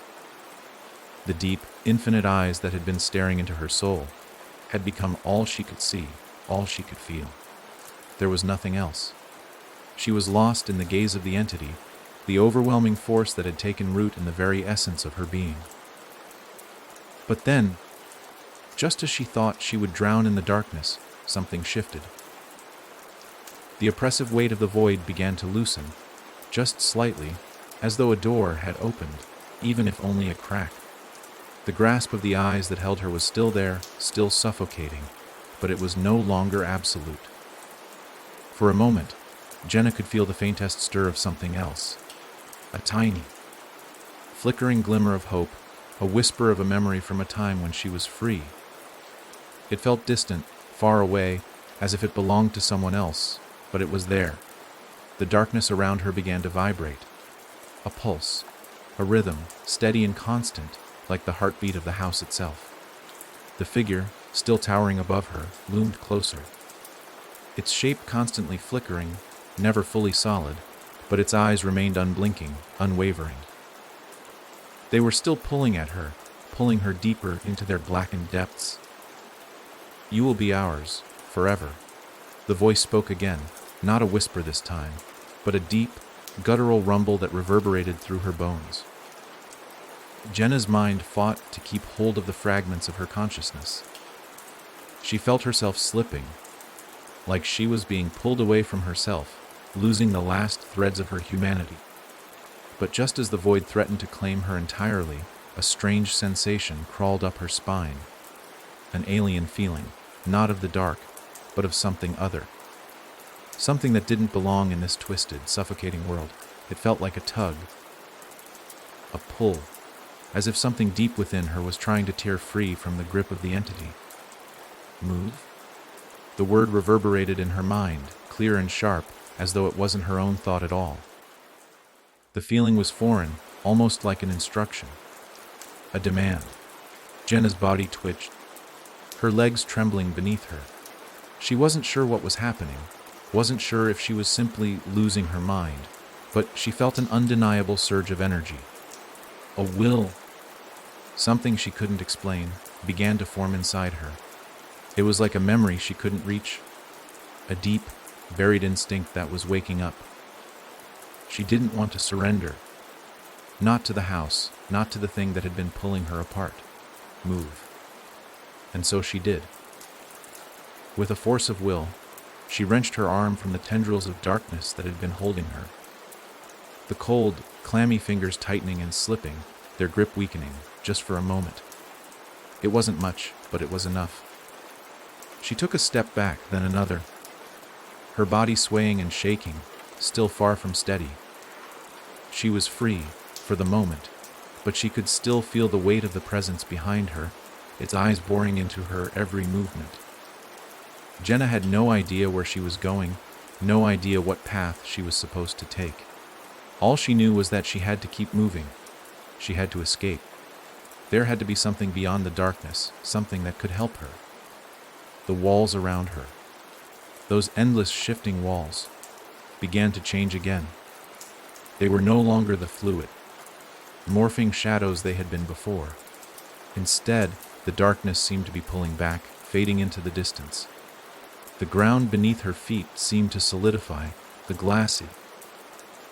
The deep, infinite eyes that had been staring into her soul had become all she could see, all she could feel. There was nothing else. She was lost in the gaze of the entity, the overwhelming force that had taken root in the very essence of her being. But then, just as she thought she would drown in the darkness, something shifted. The oppressive weight of the void began to loosen, just slightly, as though a door had opened, even if only a crack. The grasp of the eyes that held her was still there, still suffocating, but it was no longer absolute. For a moment, Jenna could feel the faintest stir of something else. A tiny, flickering glimmer of hope, a whisper of a memory from a time when she was free. It felt distant, far away, as if it belonged to someone else, but it was there. The darkness around her began to vibrate. A pulse, a rhythm, steady and constant, like the heartbeat of the house itself. The figure, still towering above her, loomed closer. Its shape constantly flickering, never fully solid, but its eyes remained unblinking, unwavering. They were still pulling at her, pulling her deeper into their blackened depths. You will be ours, forever. The voice spoke again, not a whisper this time, but a deep, guttural rumble that reverberated through her bones. Jenna's mind fought to keep hold of the fragments of her consciousness. She felt herself slipping, like she was being pulled away from herself, losing the last threads of her humanity. But just as the void threatened to claim her entirely, a strange sensation crawled up her spine. An alien feeling, not of the dark, but of something other. Something that didn't belong in this twisted, suffocating world. It felt like a tug, a pull, as if something deep within her was trying to tear free from the grip of the entity. Move? The word reverberated in her mind, clear and sharp, as though it wasn't her own thought at all. The feeling was foreign, almost like an instruction. A demand. Jenna's body twitched, her legs trembling beneath her. She wasn't sure what was happening, wasn't sure if she was simply losing her mind, but she felt an undeniable surge of energy. A will, something she couldn't explain, began to form inside her. It was like a memory she couldn't reach, a deep, buried instinct that was waking up. She didn't want to surrender. Not to the house, not to the thing that had been pulling her apart. Move. And so she did. With a force of will, she wrenched her arm from the tendrils of darkness that had been holding her. The cold, clammy fingers tightening and slipping, their grip weakening, just for a moment. It wasn't much, but it was enough. She took a step back, then another, her body swaying and shaking, still far from steady. She was free, for the moment, but she could still feel the weight of the presence behind her, its eyes boring into her every movement. Jenna had no idea where she was going, no idea what path she was supposed to take. All she knew was that she had to keep moving. She had to escape. There had to be something beyond the darkness, something that could help her. The walls around her, those endless shifting walls, began to change again. They were no longer the fluid, morphing shadows they had been before. Instead, the darkness seemed to be pulling back, fading into the distance. The ground beneath her feet seemed to solidify, the glassy,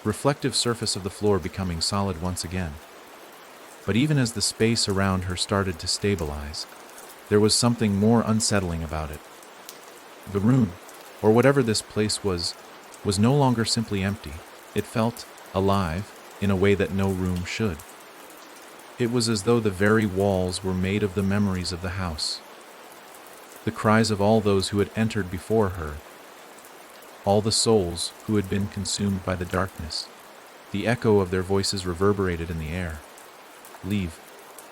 reflective surface of the floor becoming solid once again. But even as the space around her started to stabilize, there was something more unsettling about it. The room, or whatever this place was no longer simply empty. It felt alive in a way that no room should. It was as though the very walls were made of the memories of the house, the cries of all those who had entered before her, all the souls who had been consumed by the darkness. The echo of their voices reverberated in the air. Leave.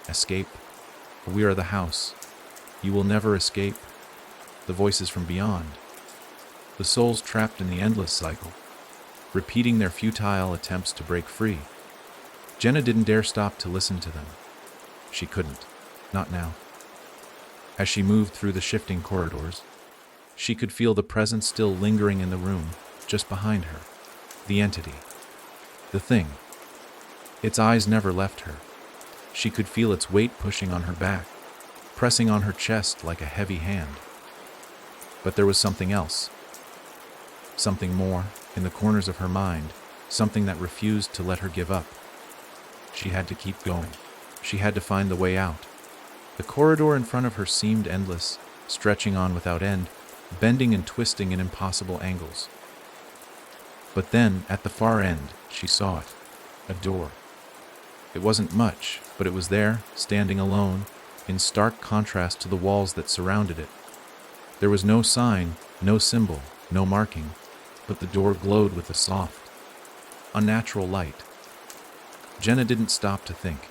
Escape. We are the house. You will never escape. The voices from beyond. The souls trapped in the endless cycle, repeating their futile attempts to break free. Jenna didn't dare stop to listen to them. She couldn't. Not now. As she moved through the shifting corridors, she could feel the presence still lingering in the room, just behind her. The entity. The thing. Its eyes never left her. She could feel its weight pushing on her back, pressing on her chest like a heavy hand. But there was something else. Something more, in the corners of her mind, something that refused to let her give up. She had to keep going. She had to find the way out. The corridor in front of her seemed endless, stretching on without end, bending and twisting in impossible angles. But then, at the far end, she saw it. A door. It wasn't much, but it was there, standing alone, in stark contrast to the walls that surrounded it. There was no sign, no symbol, no marking, but the door glowed with a soft, unnatural light. Jenna didn't stop to think.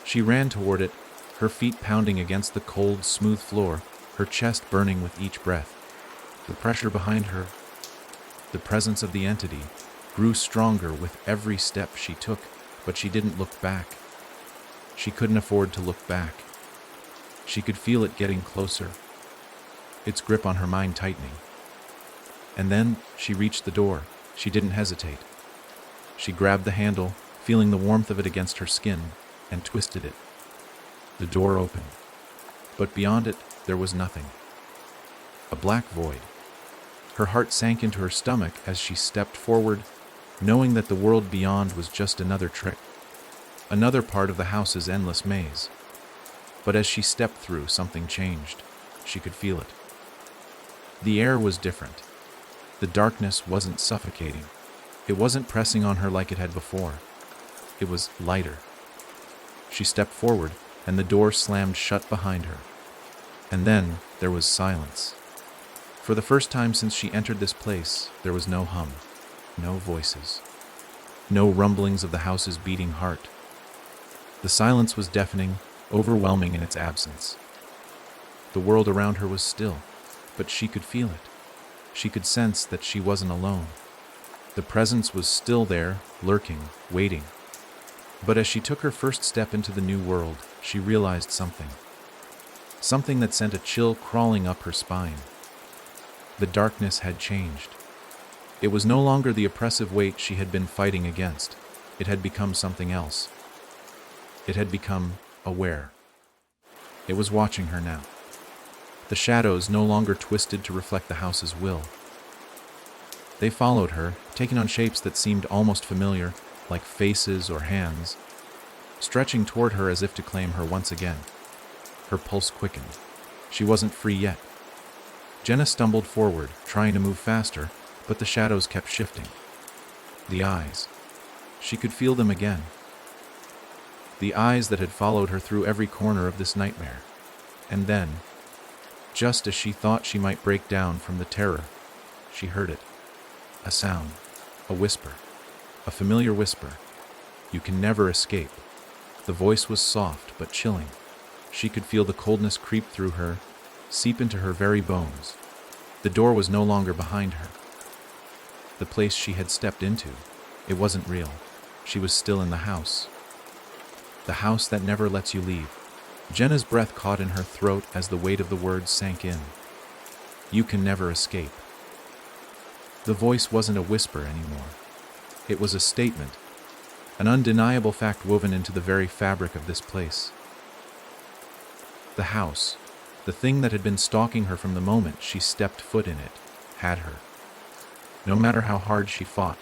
She ran toward it, her feet pounding against the cold, smooth floor, her chest burning with each breath. The pressure behind her, the presence of the entity, grew stronger with every step she took, but she didn't look back. She couldn't afford to look back. She could feel it getting closer, its grip on her mind tightening. And then she reached the door. She didn't hesitate. She grabbed the handle, feeling the warmth of it against her skin, and twisted it. The door opened. But beyond it, there was nothing. A black void. Her heart sank into her stomach as she stepped forward, knowing that the world beyond was just another trick, another part of the house's endless maze. But as she stepped through, something changed. She could feel it. The air was different. The darkness wasn't suffocating. It wasn't pressing on her like it had before. It was lighter. She stepped forward, and the door slammed shut behind her. And then there was silence. For the first time since she entered this place, there was no hum, no voices, no rumblings of the house's beating heart. The silence was deafening, overwhelming in its absence. The world around her was still, but she could feel it. She could sense that she wasn't alone. The presence was still there, lurking, waiting. But as she took her first step into the new world, she realized something. Something that sent a chill crawling up her spine. The darkness had changed. It was no longer the oppressive weight she had been fighting against. It had become something else. It had become aware. It was watching her now. The shadows no longer twisted to reflect the house's will. They followed her, taking on shapes that seemed almost familiar, like faces or hands, stretching toward her as if to claim her once again. Her pulse quickened. She wasn't free yet. Jenna stumbled forward, trying to move faster, but the shadows kept shifting. The eyes. She could feel them again. The eyes that had followed her through every corner of this nightmare. And then, just as she thought she might break down from the terror, she heard it. A sound. A whisper. A familiar whisper. You can never escape. The voice was soft but chilling. She could feel the coldness creep through her, seep into her very bones. The door was no longer behind her. The place she had stepped into, it wasn't real. She was still in the house. The house that never lets you leave. Jenna's breath caught in her throat as the weight of the words sank in. You can never escape. The voice wasn't a whisper anymore. It was a statement, an undeniable fact woven into the very fabric of this place. The house, the thing that had been stalking her from the moment she stepped foot in it, had her. No matter how hard she fought,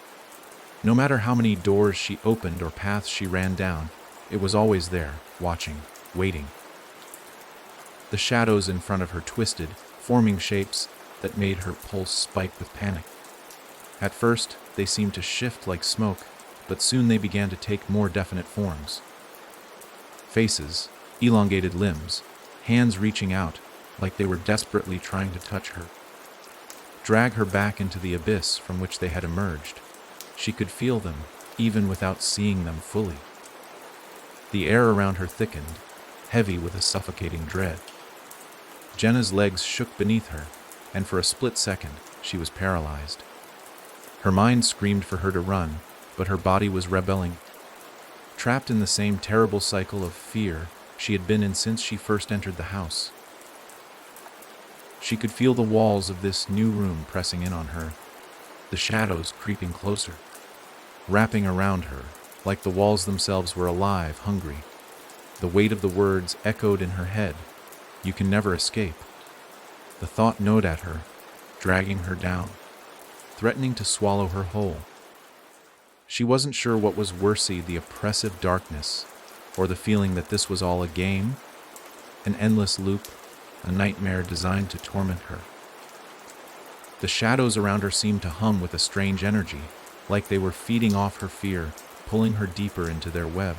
no matter how many doors she opened or paths she ran down, it was always there, watching, waiting. The shadows in front of her twisted, forming shapes that made her pulse spike with panic. At first, they seemed to shift like smoke, but soon they began to take more definite forms. Faces, elongated limbs, hands reaching out like they were desperately trying to touch her, drag her back into the abyss from which they had emerged. She could feel them, even without seeing them fully. The air around her thickened, heavy with a suffocating dread. Jenna's legs shook beneath her, and for a split second, she was paralyzed. Her mind screamed for her to run, but her body was rebelling. Trapped in the same terrible cycle of fear she had been in since she first entered the house. She could feel the walls of this new room pressing in on her, the shadows creeping closer, wrapping around her, like the walls themselves were alive, hungry. The weight of the words echoed in her head. You can never escape. The thought gnawed at her, dragging her down, threatening to swallow her whole. She wasn't sure what was worse, the oppressive darkness, or the feeling that this was all a game, an endless loop, a nightmare designed to torment her. The shadows around her seemed to hum with a strange energy, like they were feeding off her fear, pulling her deeper into their web.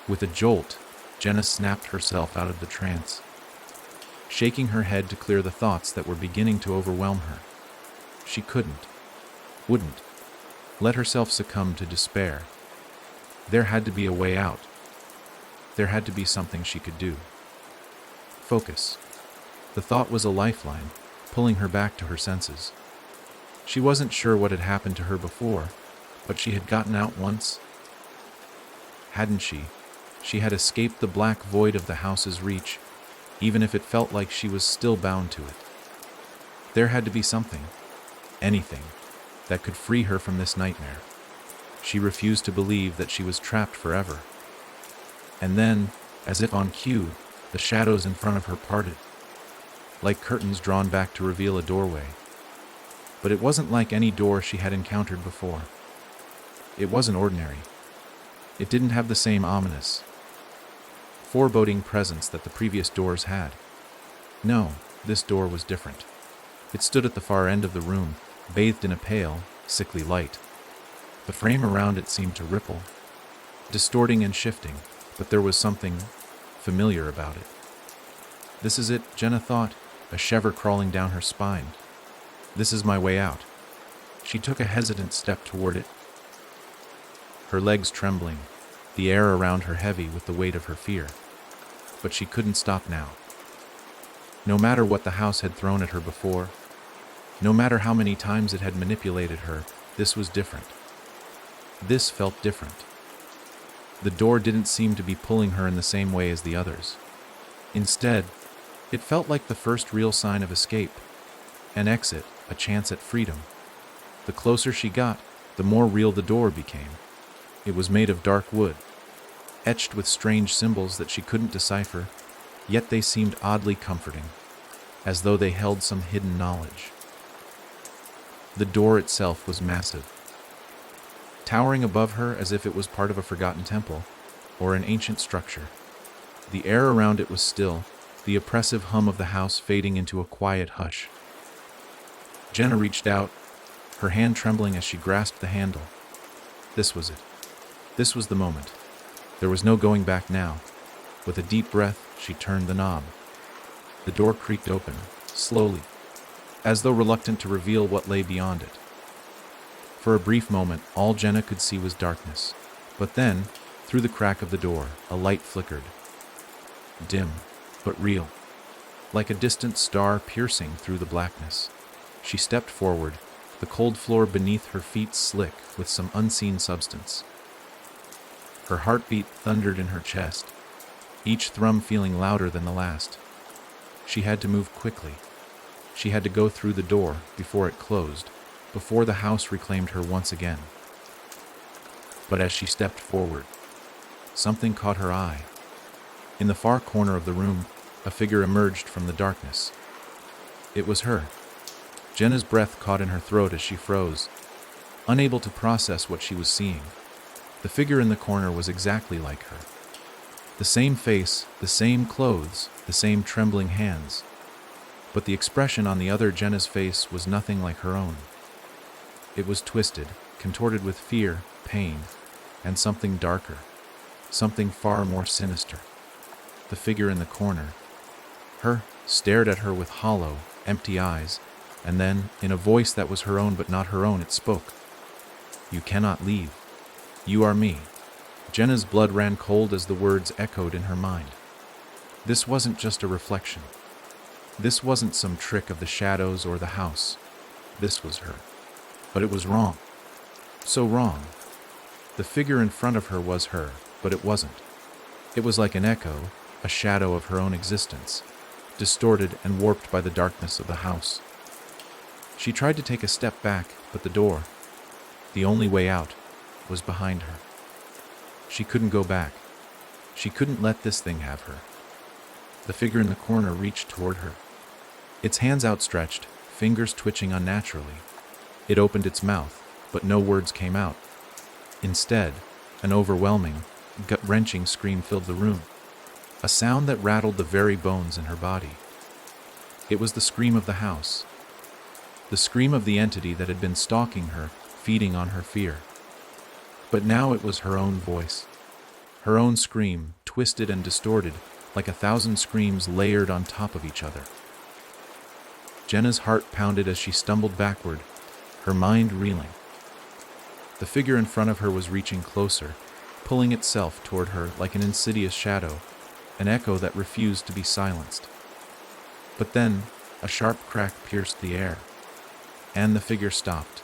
With a jolt, Jenna snapped herself out of the trance, shaking her head to clear the thoughts that were beginning to overwhelm her. She wouldn't, let herself succumb to despair. There had to be a way out. There had to be something she could do. Focus. The thought was a lifeline, pulling her back to her senses. She wasn't sure what had happened to her before, but she had gotten out once. Hadn't she? She had escaped the black void of the house's reach, even if it felt like she was still bound to it. There had to be something, anything, that could free her from this nightmare. She refused to believe that she was trapped forever. And then, as if on cue, the shadows in front of her parted, like curtains drawn back to reveal a doorway. But it wasn't like any door she had encountered before. It wasn't ordinary. It didn't have the same ominous, foreboding presence that the previous doors had. No, this door was different. It stood at the far end of the room, bathed in a pale, sickly light. The frame around it seemed to ripple, distorting and shifting, but there was something familiar about it. This is it, Jenna thought, a shiver crawling down her spine. This is my way out. She took a hesitant step toward it, her legs trembling, the air around her heavy with the weight of her fear. But she couldn't stop now. No matter what the house had thrown at her before, no matter how many times it had manipulated her, this was different. This felt different. The door didn't seem to be pulling her in the same way as the others. Instead, it felt like the first real sign of escape, an exit, a chance at freedom. The closer she got, the more real the door became. It was made of dark wood, etched with strange symbols that she couldn't decipher, yet they seemed oddly comforting, as though they held some hidden knowledge. The door itself was massive, towering above her as if it was part of a forgotten temple or an ancient structure. The air around it was still, the oppressive hum of the house fading into a quiet hush. Jenna reached out, her hand trembling as she grasped the handle. This was it. This was the moment. There was no going back now. With a deep breath, she turned the knob. The door creaked open, slowly, as though reluctant to reveal what lay beyond it. For a brief moment, all Jenna could see was darkness. But then, Through the crack of the door, a light flickered. Dim, but real. Like a distant star piercing through the blackness. She stepped forward, the cold floor beneath her feet slick with some unseen substance. Her heartbeat thundered in her chest, each thrum feeling louder than the last. She had to move quickly. She had to go through the door before it closed, before the house reclaimed her once again. But as she stepped forward, something caught her eye. In the far corner of the room, a figure emerged from the darkness. It was her. Jenna's breath caught in her throat as she froze, unable to process what she was seeing. The figure in the corner was exactly like her. The same face, the same clothes, the same trembling hands. But the expression on the other Jenna's face was nothing like her own. It was twisted, contorted with fear, pain, and something darker, something far more sinister. The figure in the corner, her, stared at her with hollow, empty eyes, and then, in a voice that was her own but not her own, it spoke. "You cannot leave. You are me." Jenna's blood ran cold as the words echoed in her mind. This wasn't just a reflection. This wasn't some trick of the shadows or the house. This was her. But it was wrong. So wrong. The figure in front of her was her, but it wasn't. It was like an echo, a shadow of her own existence, distorted and warped by the darkness of the house. She tried to take a step back, but the door, the only way out, was behind her. She couldn't go back. She couldn't let this thing have her. The figure in the corner reached toward her. Its hands outstretched, fingers twitching unnaturally. It opened its mouth, but no words came out. Instead, an overwhelming, gut-wrenching scream filled the room. A sound that rattled the very bones in her body. It was the scream of the house. The scream of the entity that had been stalking her, feeding on her fear. But now it was her own voice. Her own scream, twisted and distorted, like 1,000 screams layered on top of each other. Jenna's heart pounded as she stumbled backward, her mind reeling. The figure in front of her was reaching closer, pulling itself toward her like an insidious shadow, an echo that refused to be silenced. But then, a sharp crack pierced the air, and the figure stopped.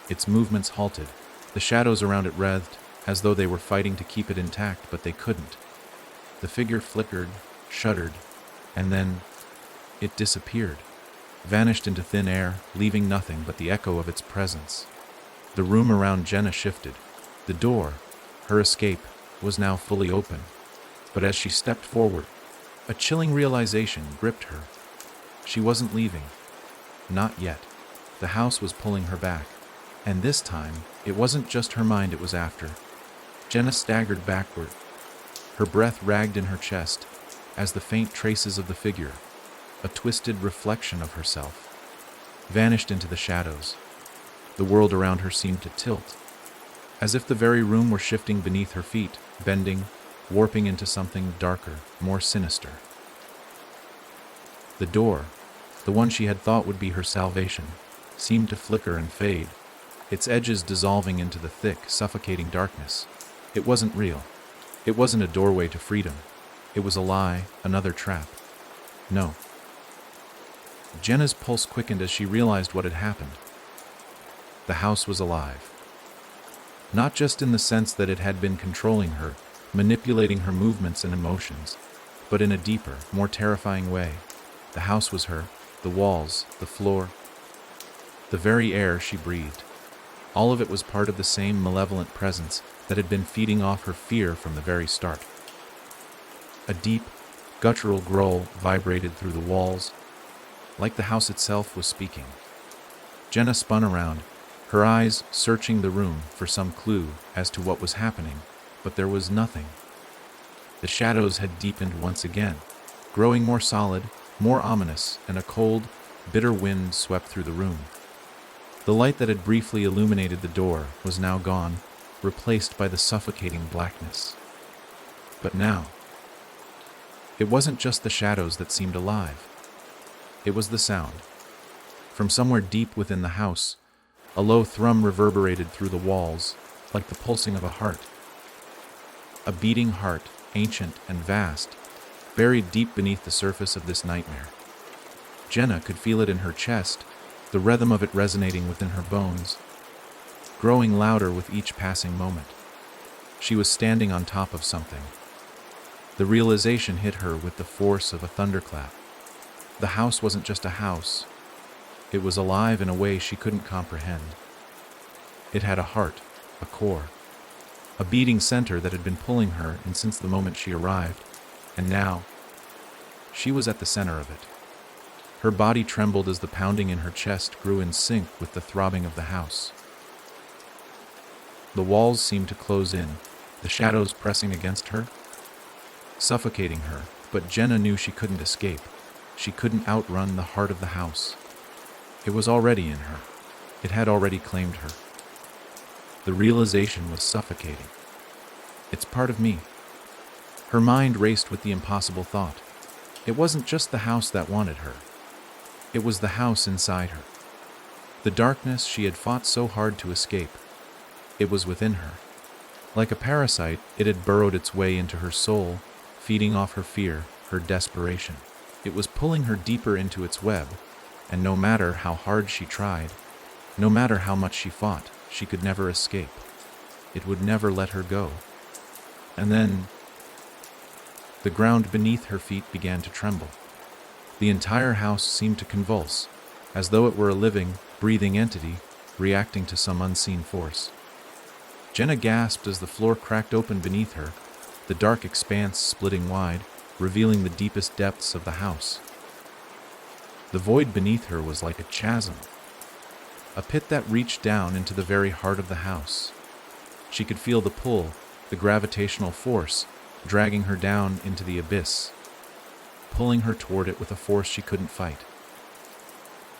Its movements halted. The shadows around it writhed, as though they were fighting to keep it intact, but they couldn't. The figure flickered, shuddered, and then it disappeared, vanished into thin air, leaving nothing but the echo of its presence. The room around Jenna shifted. The door, her escape, was now fully open. But as she stepped forward, a chilling realization gripped her. She wasn't leaving. Not yet. The house was pulling her back. And this time, it wasn't just her mind it was after. Jenna staggered backward. Her breath ragged in her chest as the faint traces of the figure, a twisted reflection of herself, vanished into the shadows. The world around her seemed to tilt, as if the very room were shifting beneath her feet, bending, warping into something darker, more sinister. The door, the one she had thought would be her salvation, seemed to flicker and fade, its edges dissolving into the thick, suffocating darkness. It wasn't real. It wasn't a doorway to freedom. It was a lie, another trap. No. Jenna's pulse quickened as she realized what had happened. The house was alive. Not just in the sense that it had been controlling her, manipulating her movements and emotions, but in a deeper, more terrifying way. The house was her, the walls, the floor, the very air she breathed. All of it was part of the same malevolent presence that had been feeding off her fear from the very start. A deep, guttural growl vibrated through the walls, like the house itself was speaking. Jenna spun around, her eyes searching the room for some clue as to what was happening, but there was nothing. The shadows had deepened once again, growing more solid, more ominous, and a cold, bitter wind swept through the room. The light that had briefly illuminated the door was now gone, replaced by the suffocating blackness. But now, it wasn't just the shadows that seemed alive. It was the sound. From somewhere deep within the house, a low thrum reverberated through the walls, like the pulsing of a heart. A beating heart, ancient and vast, buried deep beneath the surface of this nightmare. Jenna could feel it in her chest, the rhythm of it resonating within her bones, growing louder with each passing moment. She was standing on top of something. The realization hit her with the force of a thunderclap. The house wasn't just a house. It was alive in a way she couldn't comprehend. It had a heart, a core, a beating center that had been pulling her in since the moment she arrived, and now she was at the center of it. Her body trembled as the pounding in her chest grew in sync with the throbbing of the house. The walls seemed to close in, the shadows pressing against her, suffocating her, but Jenna knew she couldn't escape. She couldn't outrun the heart of the house. It was already in her. It had already claimed her. The realization was suffocating. It's part of me. Her mind raced with the impossible thought. It wasn't just the house that wanted her. It was the house inside her. The darkness she had fought so hard to escape. It was within her. Like a parasite, it had burrowed its way into her soul, feeding off her fear, her desperation. It was pulling her deeper into its web, and no matter how hard she tried, no matter how much she fought, she could never escape. It would never let her go. And then, the ground beneath her feet began to tremble. The entire house seemed to convulse, as though it were a living, breathing entity reacting to some unseen force. Jenna gasped as the floor cracked open beneath her, the dark expanse splitting wide, revealing the deepest depths of the house. The void beneath her was like a chasm, a pit that reached down into the very heart of the house. She could feel the pull, the gravitational force, dragging her down into the abyss, pulling her toward it with a force she couldn't fight.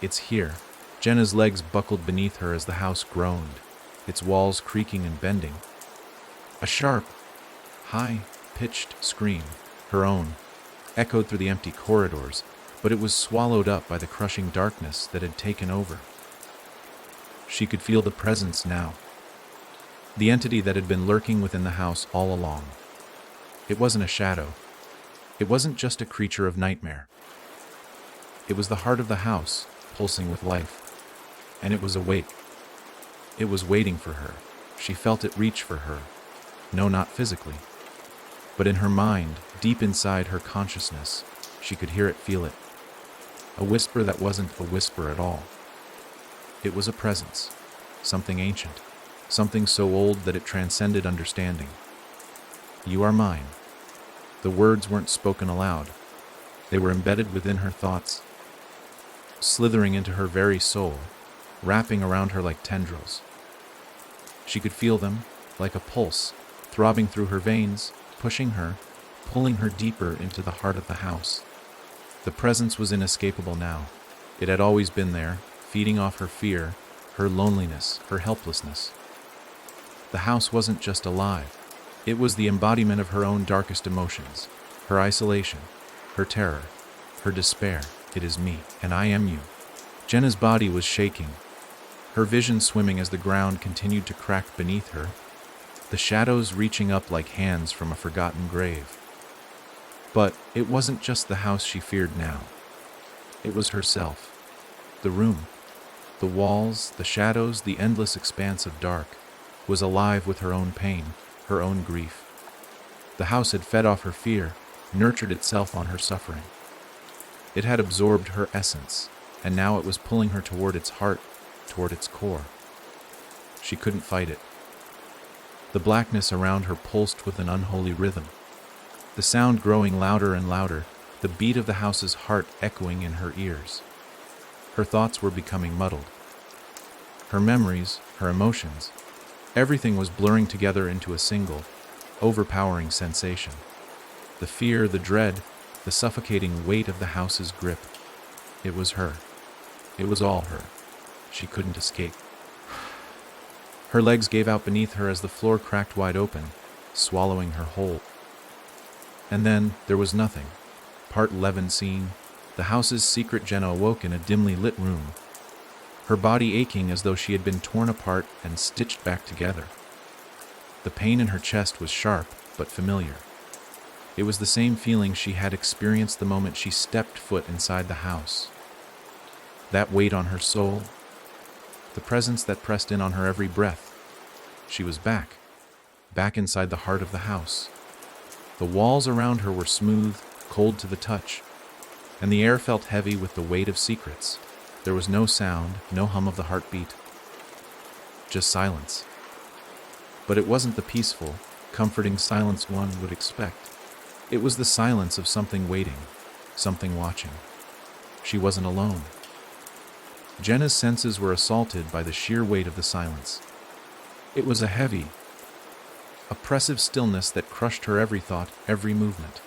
It's here. Jenna's legs buckled beneath her as the house groaned, its walls creaking and bending. A sharp, high-pitched scream, her own, echoed through the empty corridors, but it was swallowed up by the crushing darkness that had taken over. She could feel the presence now, the entity that had been lurking within the house all along. It wasn't a shadow. It wasn't just a creature of nightmare. It was the heart of the house, pulsing with life. And it was awake. It was waiting for her. She felt it reach for her. No, not physically. But in her mind, deep inside her consciousness, she could hear it, feel it. A whisper that wasn't a whisper at all. It was a presence, something ancient, something so old that it transcended understanding. You are mine. The words weren't spoken aloud. They were embedded within her thoughts, slithering into her very soul, wrapping around her like tendrils. She could feel them, like a pulse, throbbing through her veins, pushing her, pulling her deeper into the heart of the house. The presence was inescapable now. It had always been there, feeding off her fear, her loneliness, her helplessness. The house wasn't just alive. It was the embodiment of her own darkest emotions, her isolation, her terror, her despair. It is me, and I am you. Jenna's body was shaking, her vision swimming as the ground continued to crack beneath her, the shadows reaching up like hands from a forgotten grave. But it wasn't just the house she feared now. It was herself. The room, the walls, the shadows, the endless expanse of dark, was alive with her own pain, her own grief. The house had fed off her fear, nurtured itself on her suffering. It had absorbed her essence, and now it was pulling her toward its heart, toward its core. She couldn't fight it. The blackness around her pulsed with an unholy rhythm, the sound growing louder and louder, the beat of the house's heart echoing in her ears. Her thoughts were becoming muddled. Her memories, her emotions, everything was blurring together into a single, overpowering sensation. The fear, the dread, the suffocating weight of the house's grip. It was her. It was all her. She couldn't escape. Her legs gave out beneath her as the floor cracked wide open, swallowing her whole. And then there was nothing. Part 11 scene. The house's secret. Jenna awoke in a dimly lit room, her body aching as though she had been torn apart and stitched back together. The pain in her chest was sharp, but familiar. It was the same feeling she had experienced the moment she stepped foot inside the house. That weight on her soul, the presence that pressed in on her every breath. She was back inside the heart of the house. The walls around her were smooth, cold to the touch, and the air felt heavy with the weight of secrets. There was no sound, no hum of the heartbeat, just silence. But it wasn't the peaceful, comforting silence one would expect. It was the silence of something waiting, something watching. She wasn't alone. Jenna's senses were assaulted by the sheer weight of the silence. It was a heavy, oppressive stillness that crushed her every thought, every movement.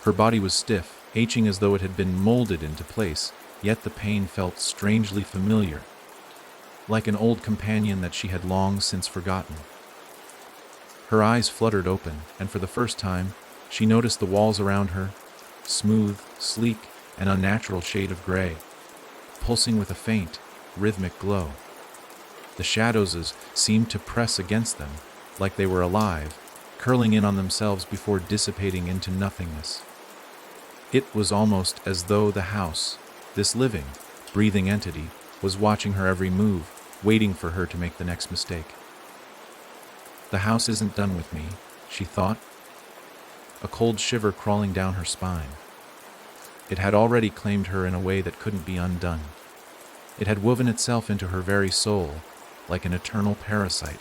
Her body was stiff, aching as though it had been molded into place, yet the pain felt strangely familiar, like an old companion that she had long since forgotten. Her eyes fluttered open, and for the first time, she noticed the walls around her, smooth, sleek, an unnatural shade of gray, pulsing with a faint, rhythmic glow. The shadows seemed to press against them, like they were alive, curling in on themselves before dissipating into nothingness. It was almost as though the house, this living, breathing entity, was watching her every move, waiting for her to make the next mistake. The house isn't done with me, she thought, a cold shiver crawling down her spine. It had already claimed her in a way that couldn't be undone. It had woven itself into her very soul, like an eternal parasite.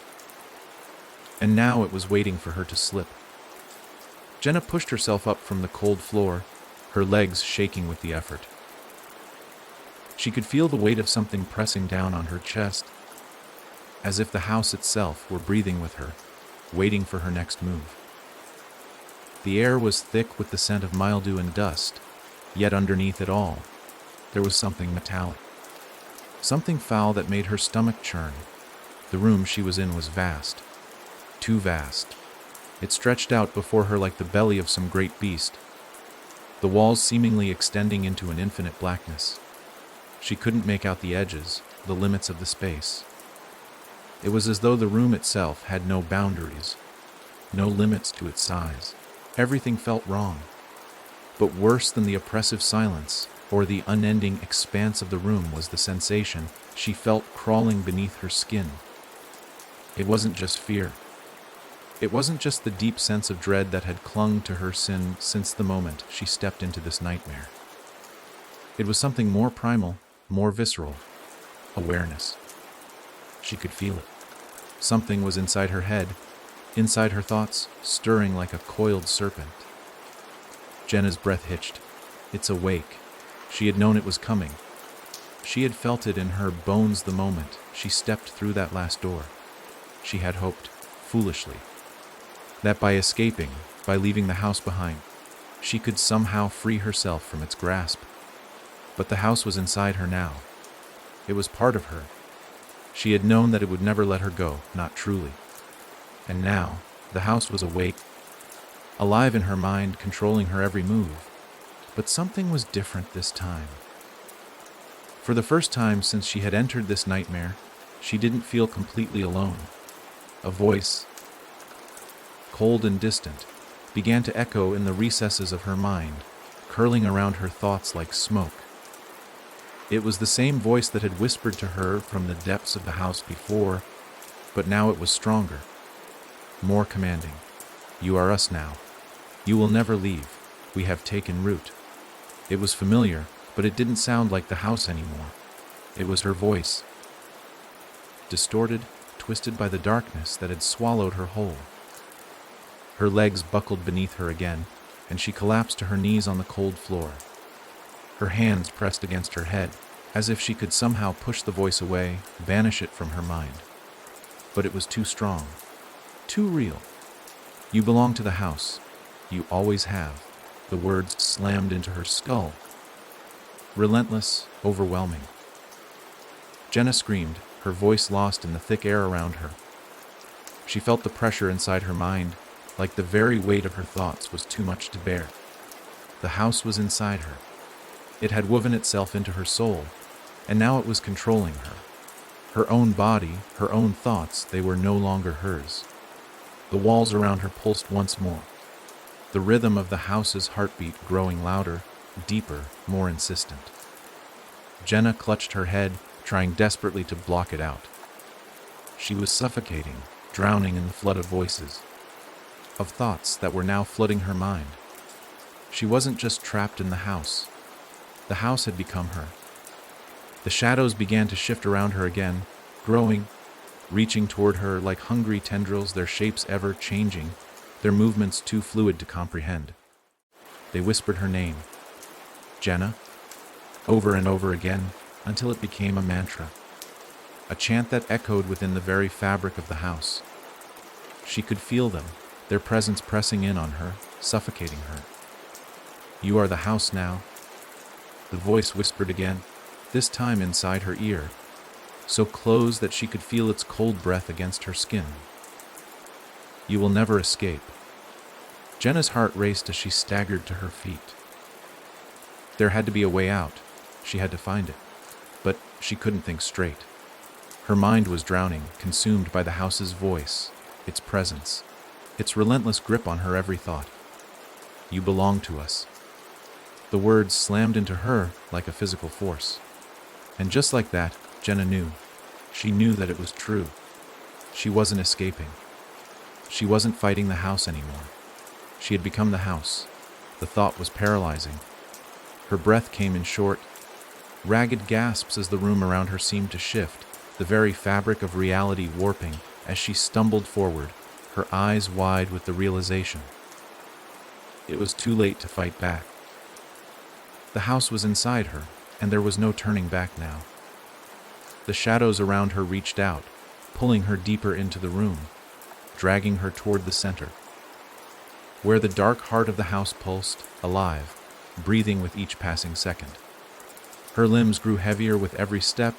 And now it was waiting for her to slip. Jenna pushed herself up from the cold floor, her legs shaking with the effort. She could feel the weight of something pressing down on her chest, as if the house itself were breathing with her, waiting for her next move. The air was thick with the scent of mildew and dust, yet underneath it all, there was something metallic. Something foul that made her stomach churn. The room she was in was vast, too vast. It stretched out before her like the belly of some great beast, the walls seemingly extending into an infinite blackness. She couldn't make out the edges, the limits of the space. It was as though the room itself had no boundaries, no limits to its size. Everything felt wrong. But worse than the oppressive silence or the unending expanse of the room was the sensation she felt crawling beneath her skin. It wasn't just fear. It wasn't just the deep sense of dread that had clung to her since the moment she stepped into this nightmare. It was something more primal, more visceral. Awareness. She could feel it. Something was inside her head, inside her thoughts, stirring like a coiled serpent. Jenna's breath hitched. It's awake. She had known it was coming. She had felt it in her bones the moment she stepped through that last door. She had hoped, foolishly, that by escaping, by leaving the house behind, she could somehow free herself from its grasp. But the house was inside her now. It was part of her. She had known that it would never let her go, not truly. And now, the house was awake, alive in her mind, controlling her every move. But something was different this time. For the first time since she had entered this nightmare, she didn't feel completely alone. A voice, cold and distant, began to echo in the recesses of her mind, curling around her thoughts like smoke. It was the same voice that had whispered to her from the depths of the house before, but now it was stronger, more commanding. You are us now. You will never leave. We have taken root. It was familiar, but it didn't sound like the house anymore. It was her voice, distorted, twisted by the darkness that had swallowed her whole. Her legs buckled beneath her again, and she collapsed to her knees on the cold floor. Her hands pressed against her head, as if she could somehow push the voice away, banish it from her mind. But it was too strong, too real. You belong to the house. You always have. The words slammed into her skull. Relentless, overwhelming. Jenna screamed, her voice lost in the thick air around her. She felt the pressure inside her mind, like the very weight of her thoughts was too much to bear. The house was inside her. It had woven itself into her soul, and now it was controlling her. Her own body, her own thoughts, they were no longer hers. The walls around her pulsed once more, the rhythm of the house's heartbeat growing louder, deeper, more insistent. Jenna clutched her head, trying desperately to block it out. She was suffocating, drowning in the flood of voices, of thoughts that were now flooding her mind. She wasn't just trapped in the house. The house had become her. The shadows began to shift around her again, growing, reaching toward her like hungry tendrils, their shapes ever changing, their movements too fluid to comprehend. They whispered her name, Jenna, over and over again, until it became a mantra, a chant that echoed within the very fabric of the house. She could feel them, their presence pressing in on her, suffocating her. You are the house now, the voice whispered again, this time inside her ear, so close that she could feel its cold breath against her skin. You will never escape. Jenna's heart raced as she staggered to her feet. There had to be a way out. She had to find it. But she couldn't think straight. Her mind was drowning, consumed by the house's voice, its presence, its relentless grip on her every thought. You belong to us. The words slammed into her like a physical force. And just like that, Jenna knew. She knew that it was true. She wasn't escaping. She wasn't fighting the house anymore. She had become the house. The thought was paralyzing. Her breath came in short, ragged gasps as the room around her seemed to shift, the very fabric of reality warping as she stumbled forward, her eyes wide with the realization. It was too late to fight back. The house was inside her, and there was no turning back now. The shadows around her reached out, pulling her deeper into the room, dragging her toward the center, where the dark heart of the house pulsed, alive, breathing with each passing second. Her limbs grew heavier with every step,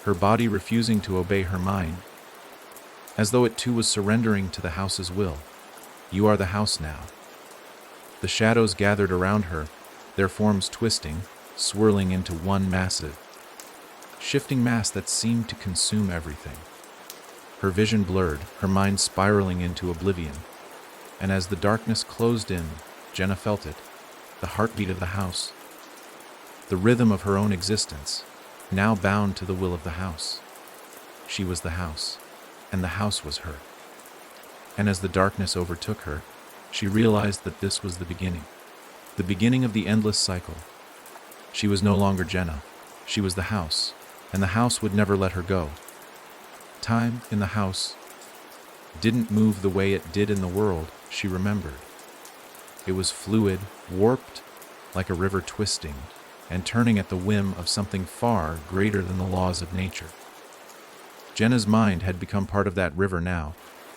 her body refusing to obey her mind, as though it too was surrendering to the house's will. You are the house now. The shadows gathered around her, their forms twisting, swirling into one massive, shifting mass that seemed to consume everything. Her vision blurred, her mind spiraling into oblivion. And as the darkness closed in, Jenna felt it, the heartbeat of the house, the rhythm of her own existence, now bound to the will of the house. She was the house, and the house was her. And as the darkness overtook her, she realized that this was the beginning of the endless cycle. She was no longer Jenna. She was the house, and the house would never let her go. Time in the house didn't move the way it did in the world she remembered. It was fluid, warped, like a river twisting and turning at the whim of something far greater than the laws of nature. Jenna's mind had become part of that river now,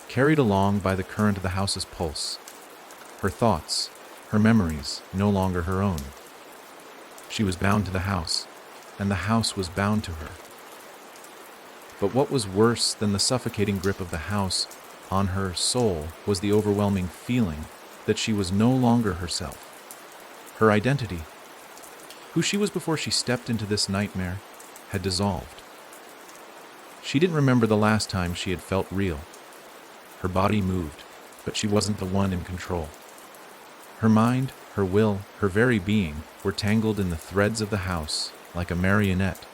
carried along by the current of the house's pulse. Her thoughts, her memories, no longer her own. She was bound to the house, and the house was bound to her. But what was worse than the suffocating grip of the house on her soul was the overwhelming feeling that she was no longer herself. Her identity, who she was before she stepped into this nightmare, had dissolved. She didn't remember the last time she had felt real. Her body moved, but she wasn't the one in control. Her mind, her will, her very being were tangled in the threads of the house like a marionette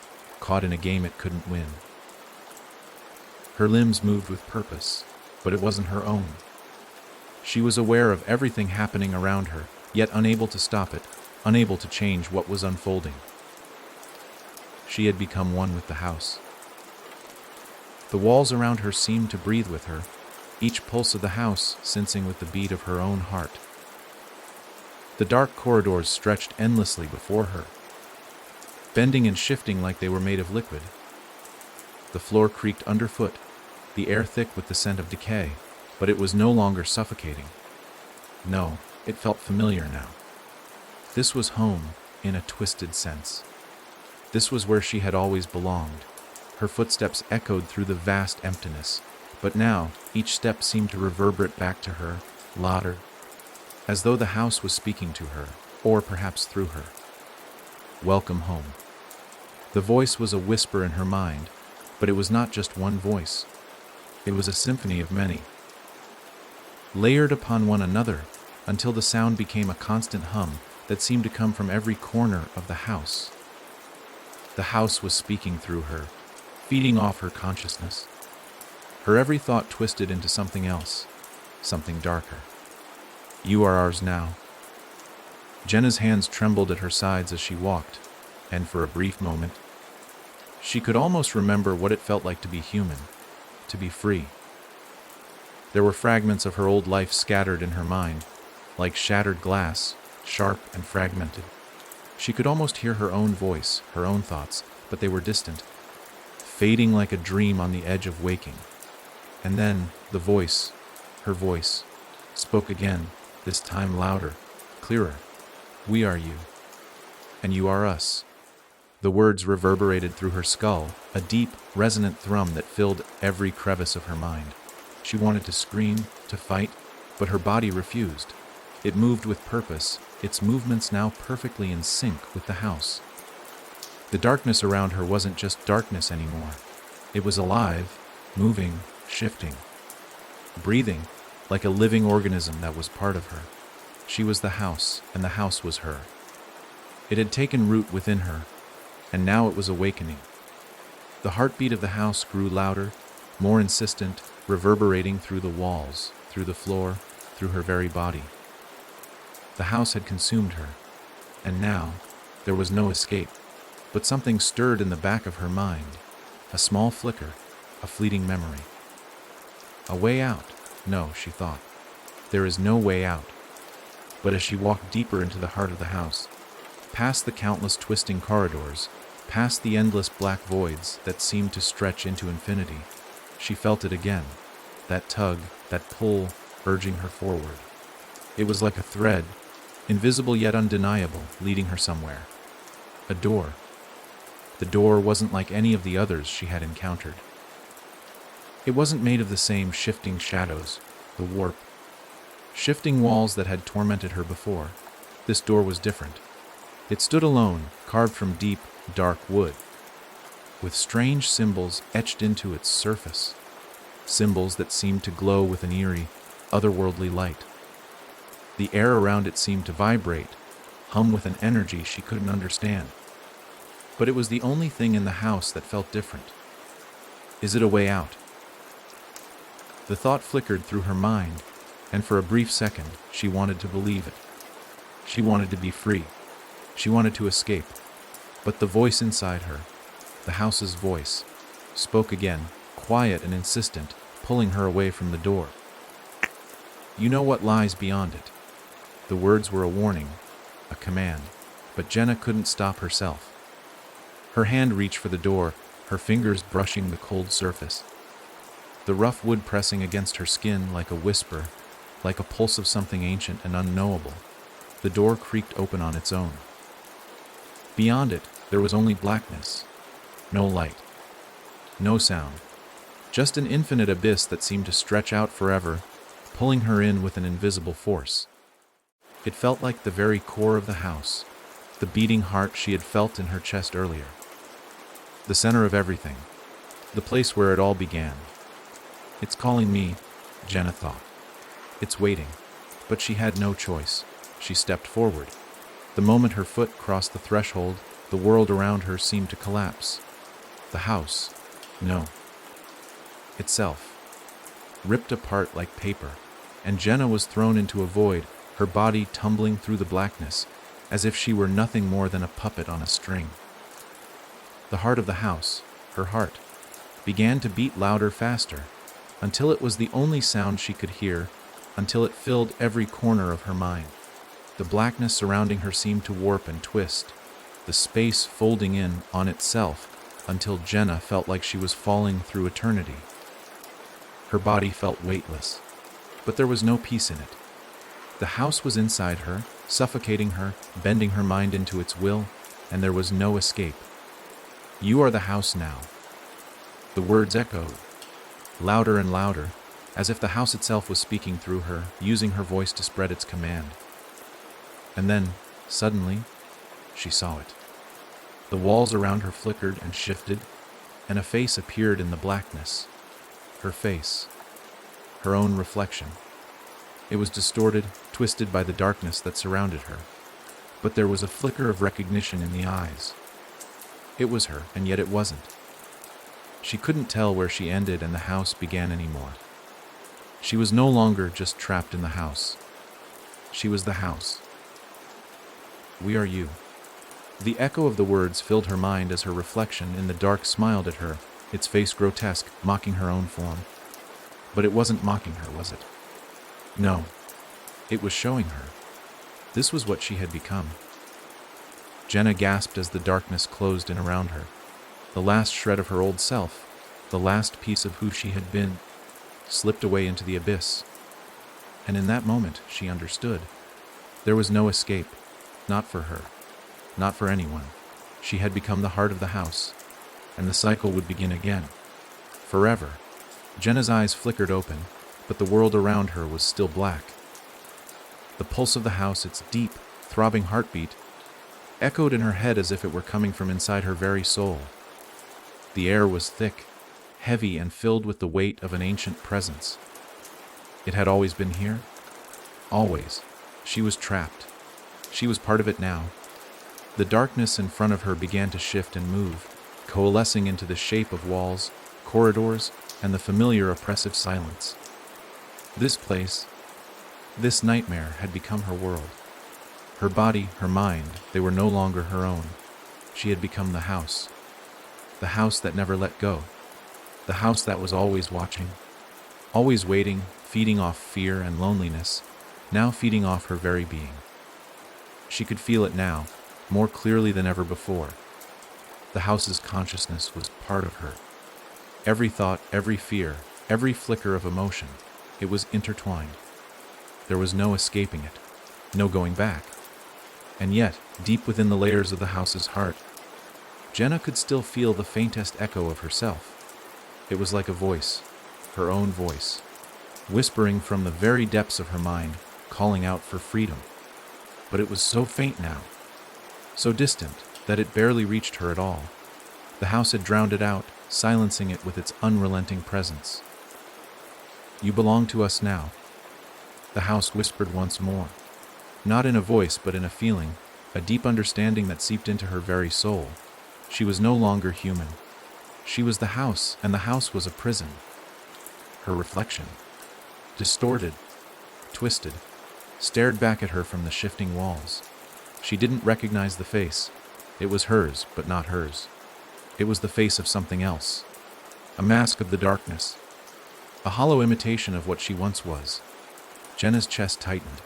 caught in a game it couldn't win. Her limbs moved with purpose, but it wasn't her own. She was aware of everything happening around her, yet unable to stop it, unable to change what was unfolding. She had become one with the house. The walls around her seemed to breathe with her, each pulse of the house sensing with the beat of her own heart. The dark corridors stretched endlessly before her, bending and shifting like they were made of liquid. The floor creaked underfoot, the air thick with the scent of decay, but it was no longer suffocating. No, it felt familiar now. This was home, in a twisted sense. This was where she had always belonged. Her footsteps echoed through the vast emptiness, but now each step seemed to reverberate back to her, louder, as though the house was speaking to her, or perhaps through her. Welcome home. The voice was a whisper in her mind, But it was not just one voice. It was a symphony of many, layered upon one another, until the sound became a constant hum that seemed to come from every corner of the house. The house was speaking through her, feeding off her consciousness. Her every thought twisted into something else, something darker. You are ours now. Jenna's hands trembled at her sides as she walked, and for a brief moment, she could almost remember what it felt like to be human, to be free. There were fragments of her old life scattered in her mind, like shattered glass, sharp and fragmented. She could almost hear her own voice, her own thoughts, but they were distant, fading like a dream on the edge of waking. And then the voice, her voice, spoke again, this time louder, clearer. We are you, and you are us. The words reverberated through her skull, a deep, resonant thrum that filled every crevice of her mind. She wanted to scream, to fight, but her body refused. It moved with purpose, its movements now perfectly in sync with the house. The darkness around her wasn't just darkness anymore. It was alive, moving, shifting, breathing, like a living organism that was part of her. She was the house, and the house was her. It had taken root within her, and now it was awakening. The heartbeat of the house grew louder, more insistent, reverberating through the walls, through the floor, through her very body. The house had consumed her, and now there was no escape. But something stirred in the back of her mind, a small flicker, a fleeting memory. A way out? No, she thought. There is no way out. But as she walked deeper into the heart of the house, past the countless twisting corridors, past the endless black voids that seemed to stretch into infinity, she felt it again, that tug, that pull, urging her forward. It was like a thread, invisible yet undeniable, leading her somewhere. A door. The door wasn't like any of the others she had encountered. It wasn't made of the same shifting shadows, the warp, shifting walls that had tormented her before. This door was different. It stood alone, carved from deep, dark wood, with strange symbols etched into its surface, symbols that seemed to glow with an eerie, otherworldly light. The air around it seemed to vibrate, hum with an energy she couldn't understand. But it was the only thing in the house that felt different. Is it a way out? The thought flickered through her mind, and for a brief second, she wanted to believe it. She wanted to be free. She wanted to escape. But the voice inside her, the house's voice, spoke again, quiet and insistent, pulling her away from the door. You know what lies beyond it. The words were a warning, a command, but Jenna couldn't stop herself. Her hand reached for the door, her fingers brushing the cold surface. The rough wood pressing against her skin like a whisper, like a pulse of something ancient and unknowable. The door creaked open on its own. Beyond it, there was only blackness. No light. No sound. Just an infinite abyss that seemed to stretch out forever, pulling her in with an invisible force. It felt like the very core of the house, the beating heart she had felt in her chest earlier. The center of everything, the place where it all began. It's calling me, Jenna thought. It's waiting. But she had no choice. She stepped forward. The moment her foot crossed the threshold, the world around her seemed to collapse. The house, no, itself, ripped apart like paper, and Jenna was thrown into a void, her body tumbling through the blackness, as if she were nothing more than a puppet on a string. The heart of the house, her heart, began to beat louder, faster, until it was the only sound she could hear, until it filled every corner of her mind. The blackness surrounding her seemed to warp and twist, the space folding in on itself, until Jenna felt like she was falling through eternity. Her body felt weightless, but there was no peace in it. The house was inside her, suffocating her, bending her mind into its will, and there was no escape. You are the house now. The words echoed, louder and louder, as if the house itself was speaking through her, using her voice to spread its command. And then, suddenly, she saw it. The walls around her flickered and shifted, and a face appeared in the blackness. Her face. Her own reflection. It was distorted, twisted by the darkness that surrounded her. But there was a flicker of recognition in the eyes. It was her, and yet it wasn't. She couldn't tell where she ended and the house began anymore. She was no longer just trapped in the house. She was the house. We are you. The echo of the words filled her mind as her reflection in the dark smiled at her, its face grotesque, mocking her own form. But it wasn't mocking her, was it? No. It was showing her. This was what she had become. Jenna gasped as the darkness closed in around her. The last shred of her old self, the last piece of who she had been, slipped away into the abyss. And in that moment, she understood. There was no escape. Not for her. Not for anyone. She had become the heart of the house, and the cycle would begin again. Forever. Jenna's eyes flickered open, but the world around her was still black. The pulse of the house, its deep, throbbing heartbeat, echoed in her head as if it were coming from inside her very soul. The air was thick, heavy, and filled with the weight of an ancient presence. It had always been here? Always. She was trapped. She was part of it now. The darkness in front of her began to shift and move, coalescing into the shape of walls, corridors, and the familiar oppressive silence. This place, this nightmare, had become her world. Her body, her mind, they were no longer her own. She had become the house. The house that never let go. The house that was always watching, always waiting, feeding off fear and loneliness, now feeding off her very being. She could feel it now, more clearly than ever before. The house's consciousness was part of her. Every thought, every fear, every flicker of emotion, it was intertwined. There was no escaping it, no going back. And yet, deep within the layers of the house's heart, Jenna could still feel the faintest echo of herself. It was like a voice, her own voice, whispering from the very depths of her mind, calling out for freedom. But it was so faint now, so distant, that it barely reached her at all. The house had drowned it out, silencing it with its unrelenting presence. You belong to us now, the house whispered once more, not in a voice but in a feeling, a deep understanding that seeped into her very soul. She was no longer human. She was the house, and the house was a prison. Her reflection, distorted, twisted, stared back at her from the shifting walls. She didn't recognize the face. It was hers, but not hers. It was the face of something else. A mask of the darkness. A hollow imitation of what she once was. Jenna's chest tightened.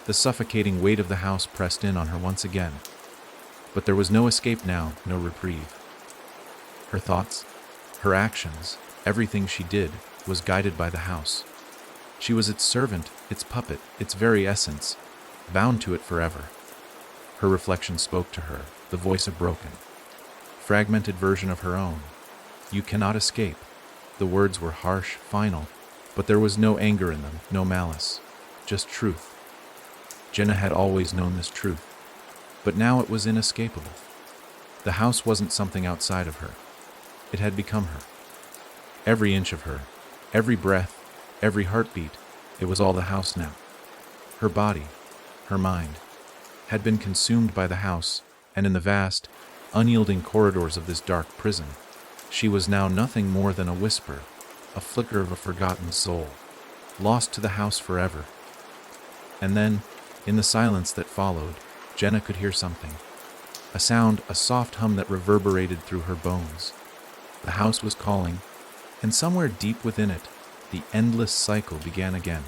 The suffocating weight of the house pressed in on her once again. But there was no escape now, no reprieve. Her thoughts, her actions, everything she did, was guided by the house. She was its servant, its puppet, its very essence, bound to it forever. Her reflection spoke to her, the voice of broken, fragmented version of her own. You cannot escape. The words were harsh, final, but there was no anger in them, no malice, just truth. Jenna had always known this truth, but now it was inescapable. The house wasn't something outside of her. It had become her. Every inch of her, every breath, every heartbeat, it was all the house now. Her body, her mind, had been consumed by the house, and in the vast, unyielding corridors of this dark prison, she was now nothing more than a whisper, a flicker of a forgotten soul, lost to the house forever. And then, in the silence that followed, Jenna could hear something. A sound, a soft hum that reverberated through her bones. The house was calling, and somewhere deep within it, the endless cycle began again.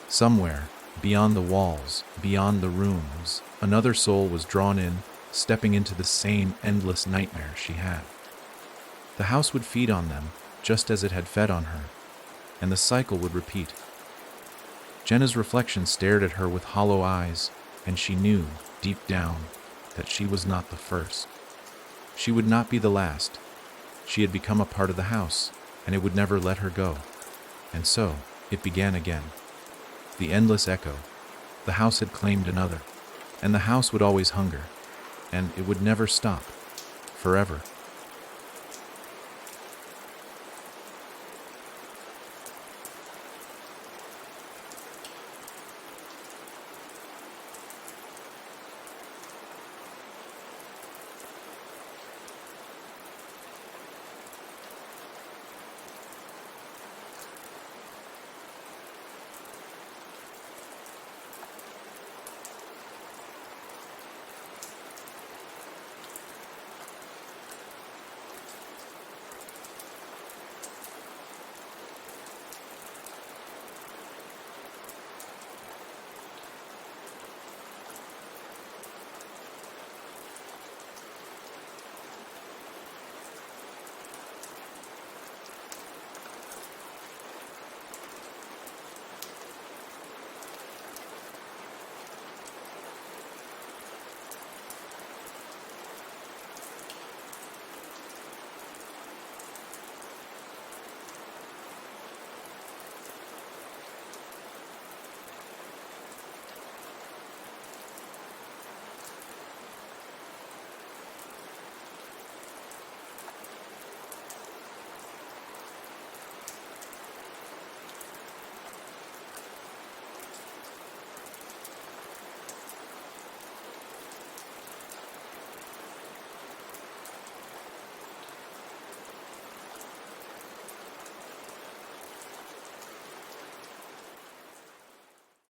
Somewhere, beyond the walls, beyond the rooms, another soul was drawn in, stepping into the same endless nightmare she had. The house would feed on them, just as it had fed on her, and the cycle would repeat. Jenna's reflection stared at her with hollow eyes, and she knew, deep down, that she was not the first. She would not be the last. She had become a part of the house, and it would never let her go. And so, it began again. The endless echo. The house had claimed another, and the house would always hunger, and it would never stop. Forever.